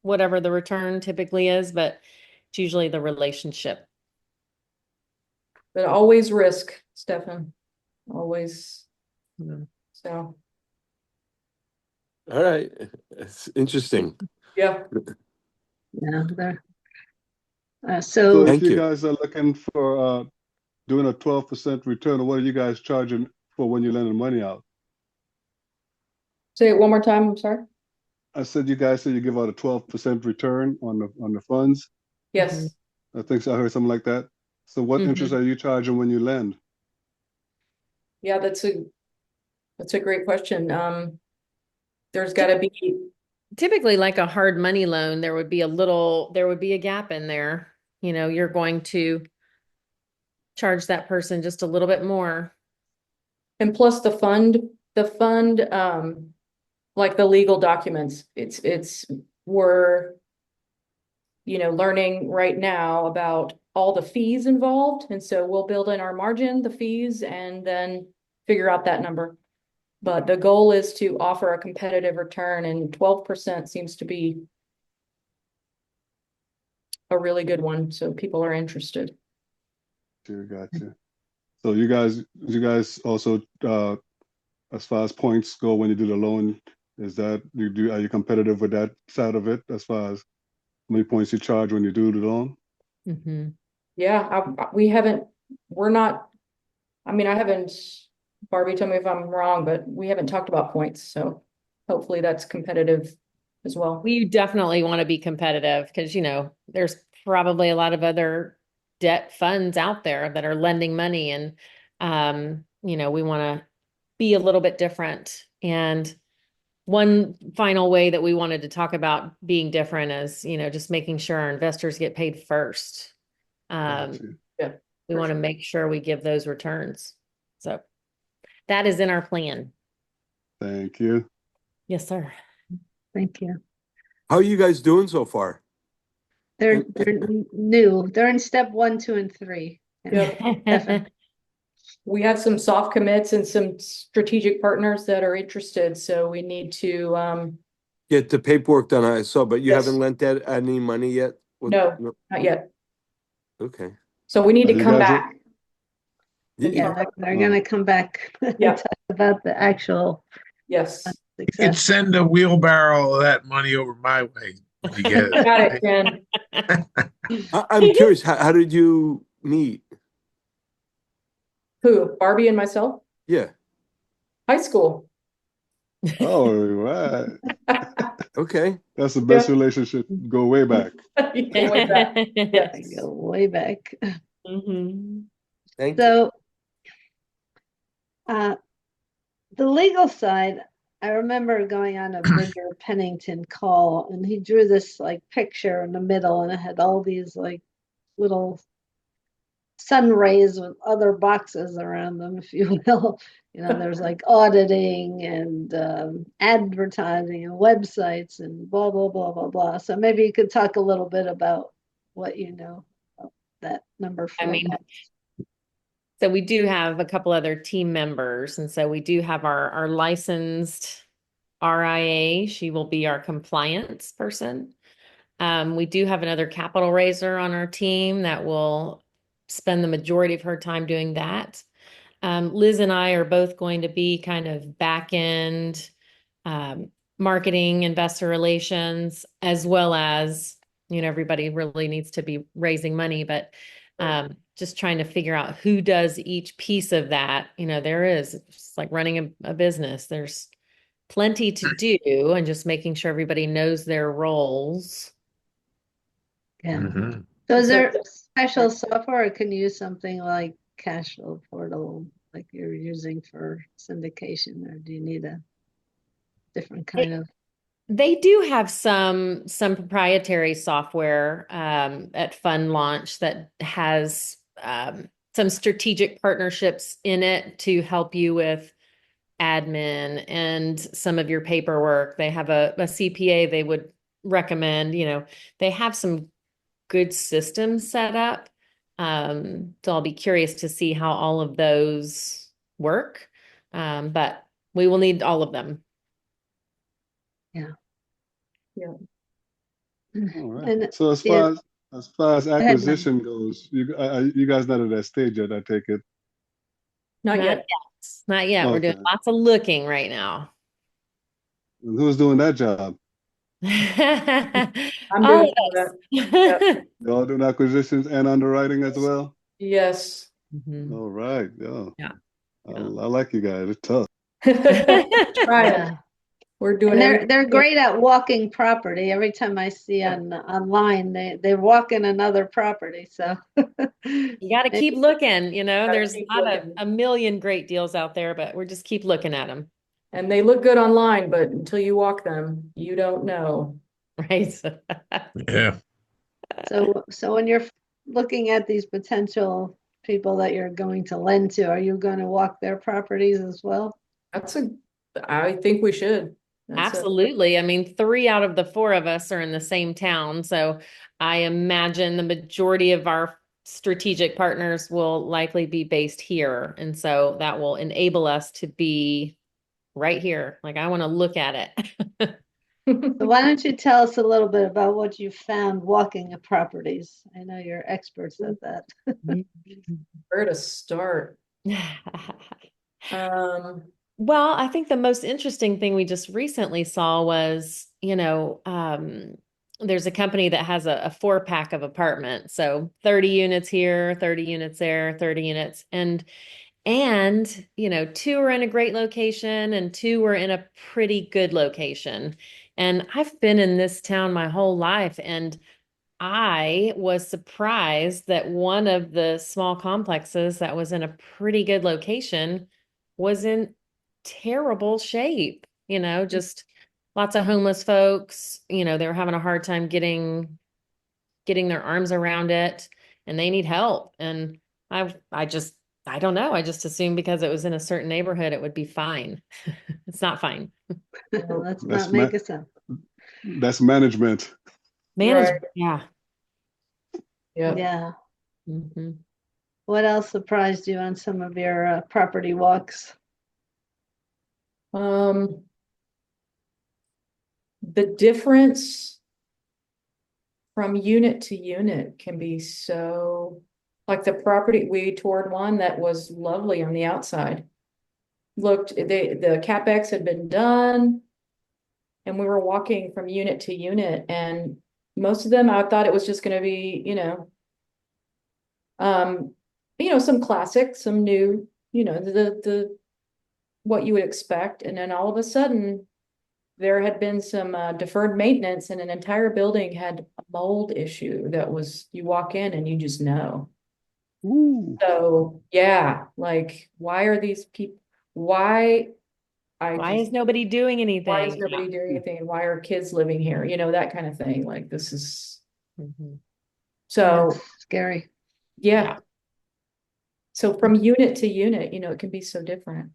whatever the return typically is, but it's usually the relationship. But always risk, Stefan. Always. Mhm. So, All right. It's interesting. yeah. Yeah, there. So So if Thank you you. guys are looking for doing a 12% return, what are you guys charging for when you're lending money out? Say it one more time. I'm sorry. I said you guys said you give out a 12% return on the funds. Yes. I think so. I heard something like that. So what interest Mhm. are you charging when you lend? Yeah, that's a great question. There's got to be, Typically, like a hard money loan, there would be a gap in there. You know, you're going to charge that person just a little bit more. and plus the fund, like the legal documents, we're, learning right now about all the fees involved. And so we'll build in our margin, the fees, and then figure out that number. But the goal is to offer a competitive return, and 12% seems to be a really good one. So people are interested. Sure, gotcha. So you guys also as far as points go when you do the loan, are you competitive with that side of it as far as how many points you charge when you do the loan? Mm-hmm. Yeah, we haven't, we're not, I haven't, Barbie, tell me if I'm wrong, but we haven't talked about points. So hopefully that's competitive as well. We definitely want to be competitive because, there's probably a lot of other debt funds out there that are lending money and, we want to be a little bit different. And one final way that we wanted to talk about being different is, just making sure our investors get paid first. Gotcha. Yeah, We for want to sure. make sure we give those returns. So that is in our plan. Thank you. Yes, sir. thank you. How are you guys doing so far? They're new. They're in step 1, 2, and 3. Yep. Definitely. We have some soft commits and some strategic partners that are interested. So we need to, Get the paperwork done, I saw, but you Yes. haven't lent that any money yet? no, not yet. Okay. So we need to You come guys back. and Yeah, talk they're Oh. gonna come back and Yeah. talk about the actual Yes. You could success. send a wheelbarrow of that money over my way when you get it. Got it, Jen. I'm curious, how did you meet? Who? Barbie and myself? Yeah. High school. Oh, right. Okay. That's the best Yeah. relationship. Go way back. You go way back. I Yes. go way back. Mhm. Thank you. So, the legal side, I remember going on a Bridger Pennington call, and he drew this like picture in the middle, and it had all these like little sun rays with other boxes around them, if you will. There's like auditing and advertising and websites and blah, blah, blah, blah, blah. So maybe you could talk a little bit about what you know about that number I mean, format. so we do have a couple other team members. And so we do have our licensed RIA. She will be our compliance person. We do have another capital raiser on our team that will spend the majority of her time doing that. Liz and I are both going to be kind of back end marketing, investor relations, as well as, everybody really needs to be raising money, but just trying to figure out who does each piece of that. It's like running a business. There's plenty to do and just making sure everybody knows their roles. Yeah. Mm-hmm. So is So- there special software, or can you use something like cash flow portal like you're using for syndication, or do you need a different kind of? They do have some proprietary software at Fund Launch that has some strategic partnerships in it to help you with admin and some of your paperwork. They have a CPA they would recommend, they have some good systems set up. So I'll be curious to see how all of those work. But we will need all of them. Yeah. All right. And So yeah, as far as go ahead, Mel. acquisition goes, you guys not at that stage yet, I take it. Not Not yet. yet. Not yet. We're doing Okay. lots of looking right now. And who's doing that job? I'm All doing of that. us. Yep. Y'all doing acquisitions and underwriting as well? Yes. Mhm. All right. Yeah. Yeah. I like you guys. It's tough. Right. Yeah. We're doing And everything. they're great at walking property. Every time I see online, they walk in another property. So You got to keep looking, there's keep not looking. a million great deals out there, but we're just keep looking at them. And they look good online, but until you walk them, you don't know. Right. Yeah. so when you're looking at these potential people that you're going to lend to, are you going to walk their properties as well? I think we should. Absolutely. I mean, 3 out of the 4 of us are in the same town. So I imagine the majority of our strategic partners will likely be based here. And so that will enable us to be right here. Like, I want to look at it. So why don't you tell us a little bit about what you found walking at properties? I know you're experts at that. Where to start? Well, I think the most interesting thing we just recently saw was, there's a company that has a 4-pack of apartments. So 30 units here, 30 units there, 30 units. And 2 are in a great location and 2 are in a pretty good location. And I've been in this town my whole life, and I was surprised that one of the small complexes that was in a pretty good location was in terrible shape, just lots of homeless folks, they were having a hard time getting their arms around it, and they need help. And I don't know. I just assumed because it was in a certain neighborhood, it would be fine. It's not fine. Let's That's not make us up. that's management. Management. Yeah. Yeah. Yeah. hmm What else surprised you on some of your property walks? The difference from unit to unit can be so, like the property we toured one that was lovely on the outside. The CapEx had been done, and we were walking from unit to unit, and most of them I thought it was just going to be, some classic, some new, the what you would expect, and then all of a sudden there had been some deferred maintenance, and an entire building had a mold issue that was, you walk in and you just know. Ooh. So yeah, like why are these people, why Why is nobody doing anything? why is nobody doing anything, and why are kids living here, that kind of thing, like this is so That's scary. yeah. So from unit to unit, it can be so different.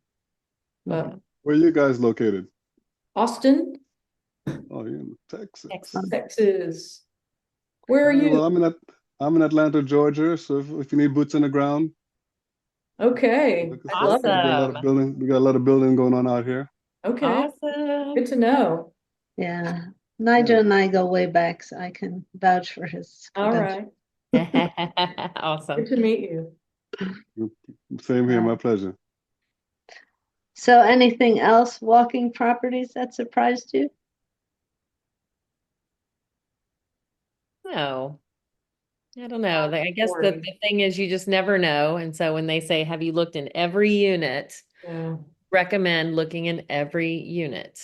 But Where are you guys located? Austin, Oh, you're in Texas. Texas. Where are you? Well, I'm in Atlanta, Georgia. So if you need boots on the ground, Okay, look us I up. love it. We got a lot of building going on out here. Okay, Awesome. good to know. Yeah. Nigel and I go way back, so I can vouch for his All credentials. right, Awesome. good to meet you. Same here, my pleasure. So anything else walking properties that surprised you? No, I don't know. I guess the thing is you just never know. And so when they say, have you looked in every unit? Yeah. Recommend looking in every unit.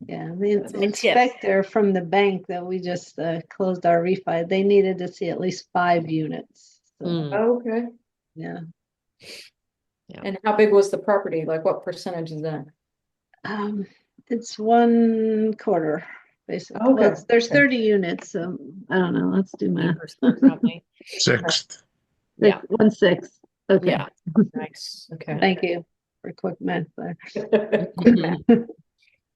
Yeah, the That's my tip. inspector from the bank that we just closed our refi, they needed to see at least 5 units. So, Oh, okay. yeah. And how big was the property? Like what percentage is that? It's 1/4, basically. Well, Okay. there's Okay. 30 units, so I don't know. Let's do math. 8% probably. Sixth. Yeah. 1/6. Okay. Yeah. Nice. Okay. Thank you for quick math there.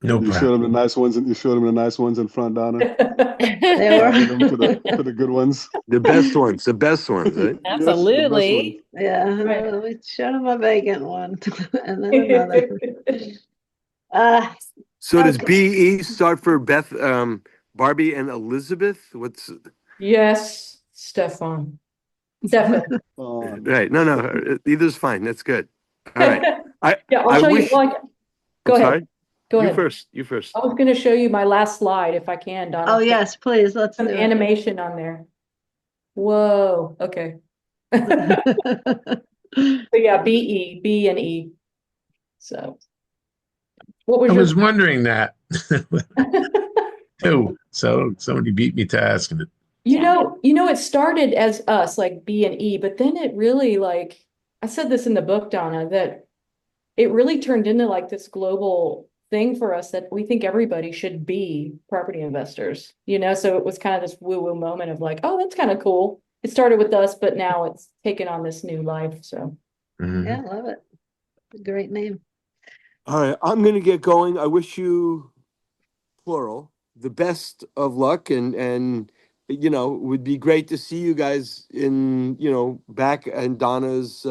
No You showed problem. them the nice ones, and you showed them the nice ones in front, Donna. They were. Copy them to the good ones. The best ones, right? Yes, the best Absolutely. Yeah, Right. we showed them a vacant one and then another. So does Okay. BE start for Beth, Barbie and Elizabeth? What's Yes, Stefan. Definitely. one. right? No, either's fine. That's good. All right. Yeah, I'll I show you. wish- Well, go I'm ahead. sorry. Go You ahead. first. You first. I was going to show you my last slide if I can, Donna. Oh, yes, please, let's do Some it. animation on there. Whoa. Okay. So yeah, B and E. So what was I your was wondering that too. So somebody beat me to asking it. it started as us, like B and E, but then it really, like, I said this in the book, Donna, that it really turned into like this global thing for us that we think everybody should be property investors, so it was kind of this woo-woo moment of like, oh, that's kind of cool. It started with us, but now it's taken on this new life. So Mhm. Yeah, love it. Great name. All right. I'm gonna get going. I wish you, plural, the best of luck, and it would be great to see you guys in back in Donna's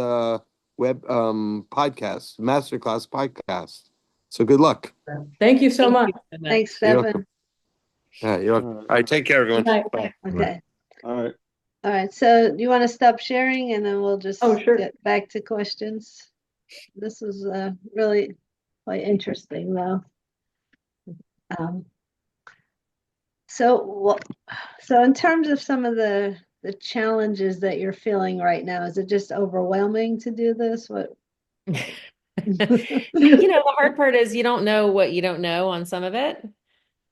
web podcast, masterclass podcast. So good luck. thank you so Thank much. you so much. Thanks, You're Stefan. welcome. You're welcome. All right. Take care, everyone. Good night. Bye. Okay. All right. All right. So you want to stop sharing and then we'll just Oh, sure. get back to questions. This was really quite interesting, though. So in terms of some of the challenges that you're feeling right now, is it just overwhelming to do this? What? The hard part is you don't know what you don't know on some of it.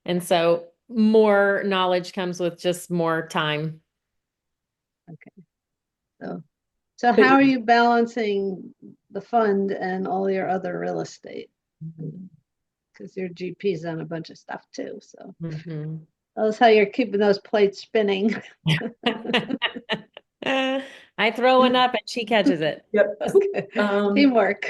And so more knowledge comes with just more time. So how are you balancing the fund and all your other real estate? Because your GP's on a bunch of stuff too. So Mhm. that's how you're keeping those plates spinning. I throw one up and she catches it. Yep. Okay. Teamwork.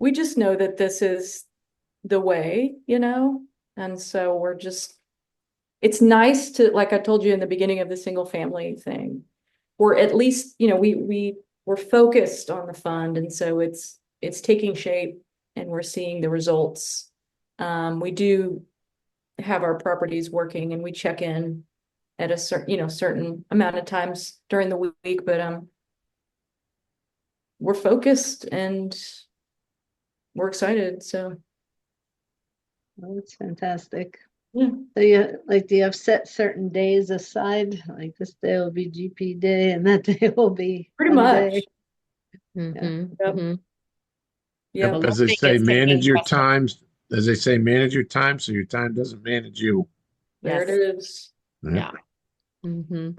We just know that this is the way, and so it's nice to, like I told you in the beginning of the single family thing, or at least, we're focused on the fund. And so it's taking shape and we're seeing the results. We do have our properties working and we check in at a certain amount of times during the week, but we're focused and we're excited. So Well, that's fantastic. yeah. So do you have set certain days aside? Like this day will be GP day and that day will be Pretty fun much. day? Mhm, Yep. mhm. Yeah. Well, As they think say, it's taking manage your precedent. times. As they say, manage your time so your time doesn't manage you. There Yes. it is. Yeah. Mhm.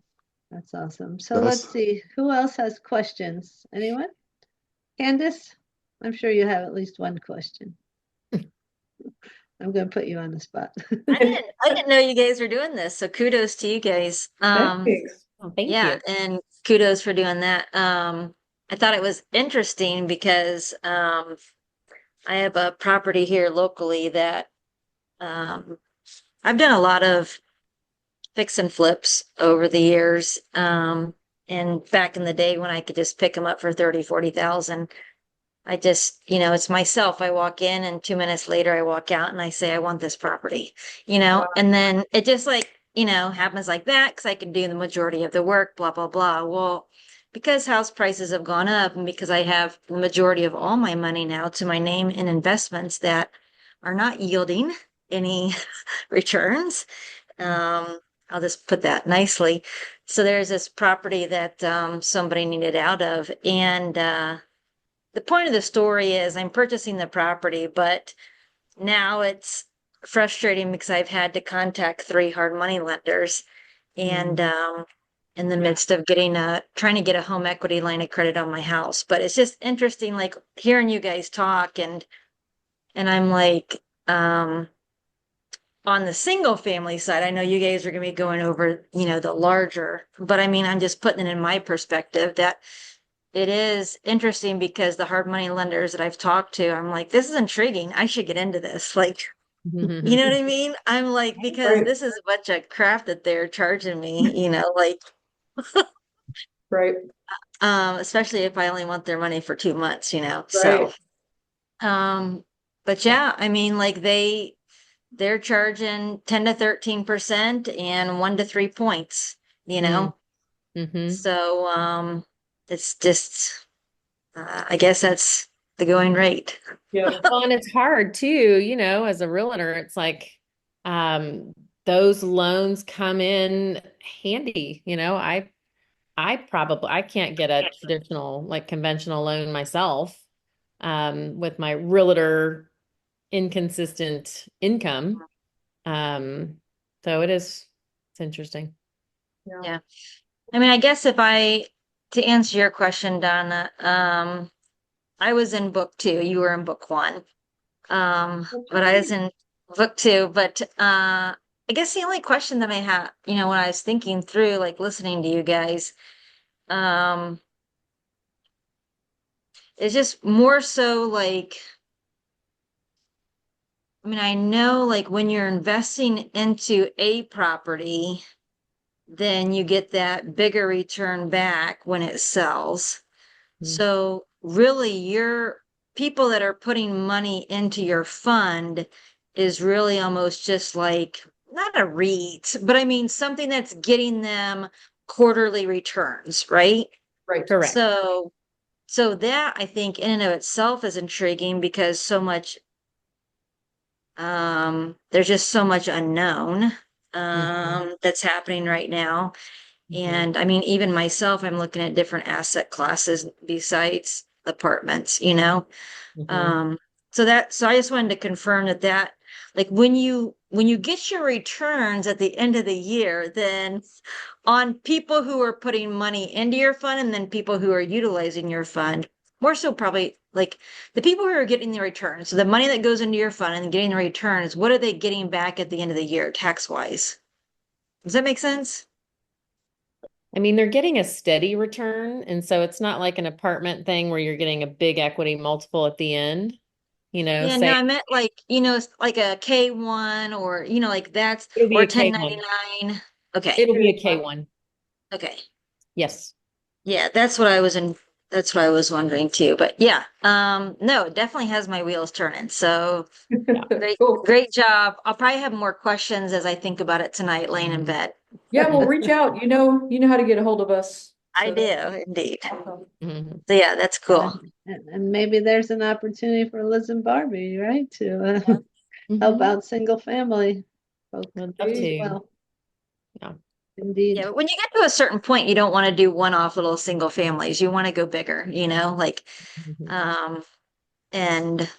That's awesome. So That's- let's see, who else has questions? Anyone? Candace? I'm sure you have at least one question. I'm going to put you on the spot. I didn't know you guys were doing this, so kudos to you guys. Thanks. Oh, thank Yeah, you. and kudos for doing that. I thought it was interesting because I have a property here locally that I've done a lot of fix and flips over the years. And back in the day when I could just pick them up for 30, 40,000, I just, it's myself. I walk in and 2 minutes later I walk out and I say, I want this property, and then it just happens like that because I can do the majority of the work, blah, blah, blah. Well, because house prices have gone up and because I have the majority of all my money now to my name in investments that are not yielding any returns. I'll just put that nicely. So there's this property that somebody needed out of. And the point of the story is I'm purchasing the property, but now it's frustrating because I've had to contact 3 hard money lenders. And in the midst of trying to get a home equity line of credit on my house. But it's just interesting, like hearing you guys talk and I'm like, on the single family side, I know you guys are going to be going over, the larger, but I mean, I'm just putting it in my perspective that it is interesting because the hard money lenders that I've talked to, I'm like, this is intriguing. I should get into this. Like, you know what I mean? I'm like, because Right. this is a bunch of crap that they're charging me, like, Right. especially if I only want their money for 2 months, Right. so, but yeah, I mean, like they're charging 10 to 13% and 1 to 3 points, Mm-hmm. so, it's just, I guess that's the going rate. Yeah. Well, and it's hard too, as a realtor, it's like those loans come in handy. I can't get a traditional, like conventional loan myself, with my realtor inconsistent income. So it's interesting. Yeah. I mean, I guess to answer your question, Donna, I was in book 2, you were in book 1. But I was in book 2, but, I guess the only question that I had, when I was thinking through, like listening to you guys, um, is just more so like, I mean, I know like when you're investing into a property, then you get that bigger return back when it sells. Mm. So really your people that are putting money into your fund is really almost just like not a REIT, but I mean something that's getting them quarterly returns, right? Right. Correct. So that I think in and of itself is intriguing because there's just so much unknown that's happening right now. And I mean, even myself, I'm looking at different asset classes besides apartments, Mhm. So I just wanted to confirm that like when you get your returns at the end of the year, then on people who are putting money into your fund and then people who are utilizing your fund, more so probably like the people who are getting the returns, so the money that goes into your fund and getting the returns, what are they getting back at the end of the year tax wise? Does that make sense? I mean, they're getting a steady return, and so it's not like an apartment thing where you're getting a big equity multiple at the end, Yeah, no, say I meant like, like a K1 or, like that's, it'll be or a K1. 1099. Okay. It'll be a K1. Okay. Yes. Yeah, that's what I was wondering too. But yeah, no, it definitely has my wheels turning. So great, Cool. great job. I'll probably have more questions as I think about it tonight, laying in bed. Yeah, well, reach out. You know how to get a hold of us. I So do indeed. Mhm. So yeah, that's cool. And maybe there's an opportunity for Liz and Barbie, right, to help Mhm. out single family folks Would love as to. well. Yeah. Indeed. Yeah, but when you get to a certain point, you don't want to do one-off little single families. You want to go bigger, like, Mhm. um, and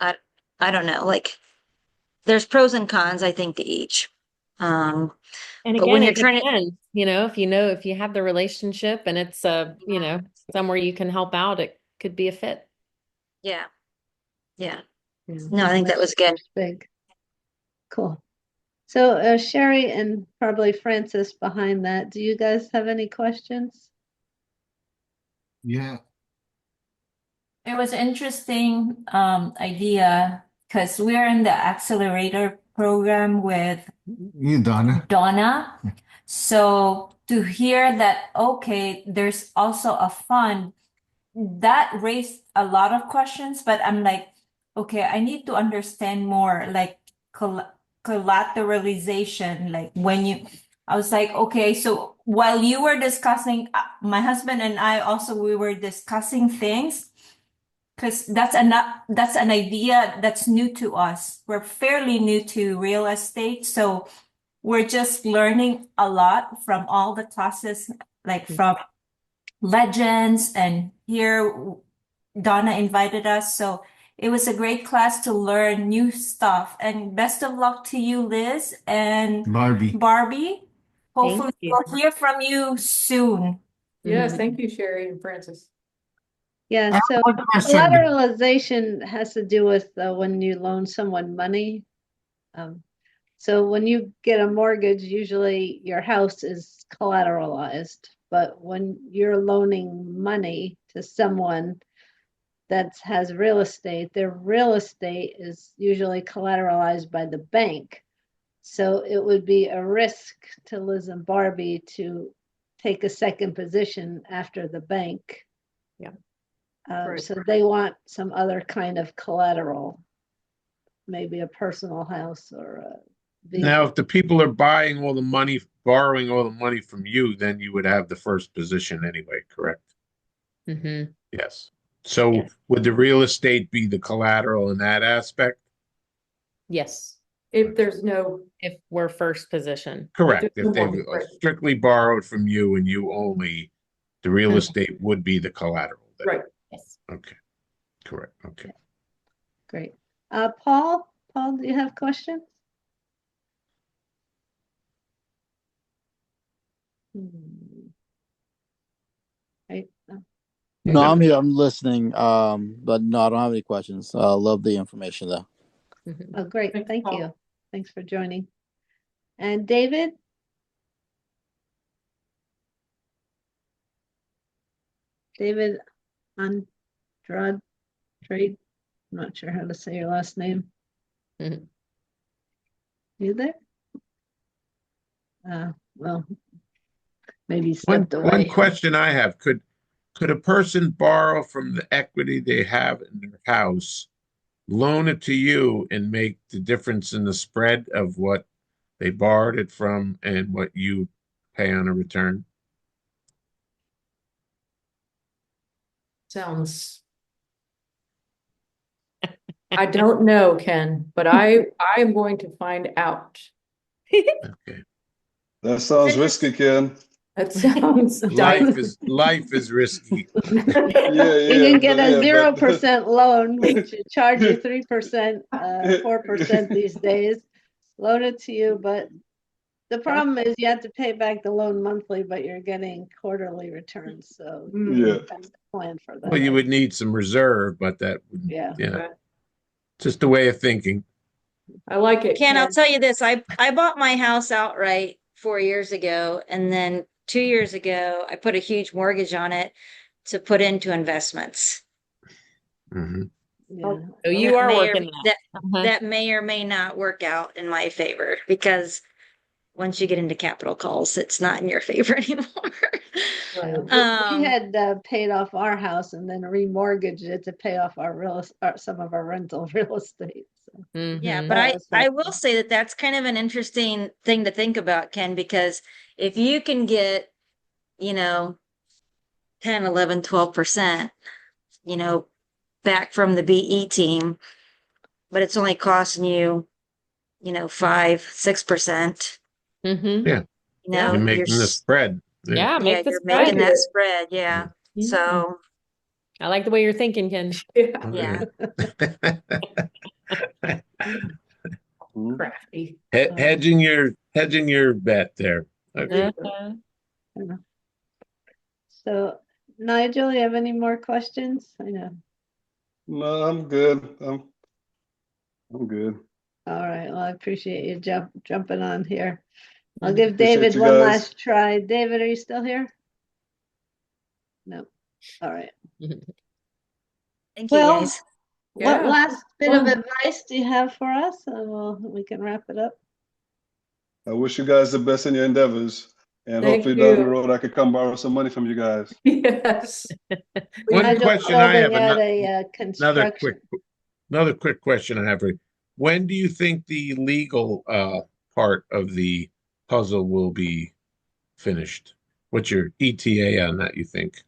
I, I don't know, like, there's pros and cons, I think, to each. And But when again, you're it trying to, depends, if you have the relationship and it's somewhere you can help out, it could be a fit. yeah, yeah. Yeah, No, I think that was good. big. Cool. So Sherry and probably Francis behind that, do you guys have any questions? Yeah, It was interesting idea because we're in the accelerator program with you, Donna. Donna. So to hear that, okay, there's also a fund that raised a lot of questions, but I'm like, okay, I need to understand more, like collateralization. Like I was like, okay, so while you were discussing, my husband and I also, we were discussing things because that's an idea that's new to us. We're fairly new to real estate, so we're just learning a lot from all the classes, like from legends, and here Donna invited us, so it was a great class to learn new stuff. And best of luck to you, Liz and Barbie. Barbie. Hopefully you. we'll hear from you soon. Yes, Mhm. thank you, Sherry and Francis. Yeah, so One question. collateralization has to do with when you loan someone money. So when you get a mortgage, usually your house is collateralized, but when you're loaning money to someone that has real estate, their real estate is usually collateralized by the bank. So it would be a risk to Liz and Barbie to take a second position after the bank. Yeah. Right. So they want some other kind of collateral, maybe a personal house or a Now, vehicle. if the people are buying all the money, borrowing all the money from you, then you would have the first position anyway, correct? Mhm. Yes. So Yes. would the real estate be the collateral in that aspect? Yes, If there's no, if we're first position. Correct. there's no If they've mortgage, right. strictly borrowed from you and you only, the real Mhm. estate would be the collateral then. Right. Yes. Okay. Correct. Okay. Great. Paul, do you have questions? Right. No, I'm here. I'm listening. But no, I don't have any questions. Love the information though. Mhm. Oh, great. Thanks, Thank Paul. you. Thanks for joining. And David? David Andrade, I'm not sure how to say your last name. Mhm. You there? Well, maybe he One slipped away. question I have, could a person borrow from the equity they have in their house, loan it to you, and make the difference in the spread of what they borrowed it from and what you pay on a return? Sounds. I don't know, Ken, but I'm going to find out. Okay. That sounds risky, Ken. That sounds Life is risky. You can get a 0% loan, which charge you 3%, 4% these days. Loan it to you, but the problem is you have to pay back the loan monthly, but you're getting quarterly returns. So Yeah. you have to plan for that. Well, you would need some reserve, but that would, Yeah. just a way of thinking. I like it. Ken, I'll tell you this. I bought my house outright 4 years ago, and then 2 years ago, I put a huge mortgage on it to put into investments. Mhm. Yeah. So you are working that. That may or may not work out in my favor, because once you get into capital calls, it's not in your favor anymore. We had paid off our house and then remortgaged it to pay off our some of our rental real estate. So. Yeah, Mhm. but I will say that that's kind of an interesting thing to think about, Ken, because if you can get, 10, 11, 12%, back from the BE team, but it's only costing you, 5, 6%, Mhm. Yeah. You're making the spread. Yeah, make the you're spread. making that spread. Yeah. Mhm. So I like the way you're thinking, Ken. yeah. Crafty. Hedging your bet there. Okay. Uh-huh. So, Nigel, you have any more questions? I know. No, I'm good. I'm good. All right. Well, I appreciate you jumping on here. I'll Mhm. give Appreciate David you one guys. last try. David, are you still here? No. All right. Thank you, Well, guys. what Yeah. last bit of Fun. advice do you have for us? We can wrap it up. I wish you guys the best in your endeavors. And Thank hopefully down the you. road I could come borrow some money from you guys. Yes. One Nigel's question I have, building out a another construction. quick question I have for you. When do you think the legal part of the puzzle will be finished? What's your ETA on that, you think?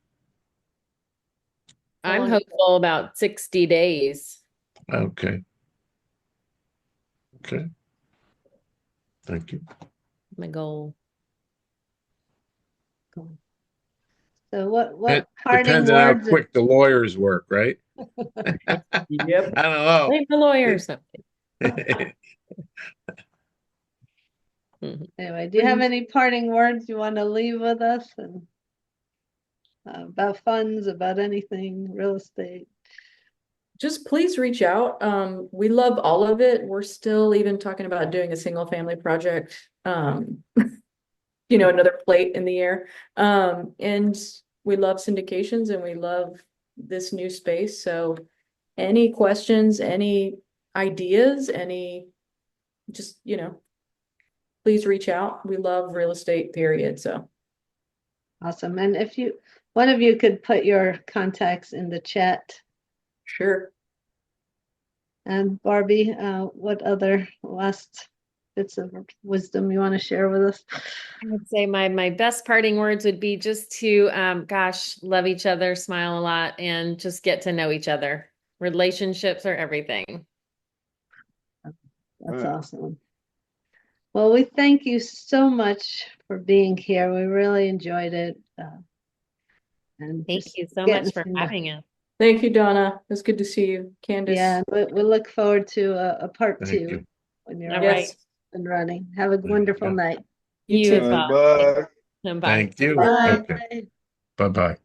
I'm hopeful about 60 days. Okay. Okay. Thank you. My goal. So what It parting depends on how words? quick the lawyers work, right? Yep. I don't know. Blame the lawyers. Anyway, do you have any parting words you want to leave with us and about funds, about anything, real estate? Just please reach out. We love all of it. We're still even talking about doing a single family project. Another plate in the air. And we love syndications and we love this new space. So any questions, any ideas, please reach out. We love real estate, period. So Awesome. And if one of you could put your contacts in the chat. sure. And Barbie, what other last bits of wisdom you want to share with us? I would say my best parting words would be just to, love each other, smile a lot, and just get to know each other. Relationships are everything. That's awesome. Well, we thank you so much for being here. We really enjoyed it. And Thank just you so getting much for to know- having us. Thank you, Donna. It's good to see you. Candace. Yeah, we look forward to a part Thank 2 you. when you're All all right. up and running. Have a wonderful you. night. You You too. as well. Bye. Bye. Thank you. Bye. Okay. Bye-bye.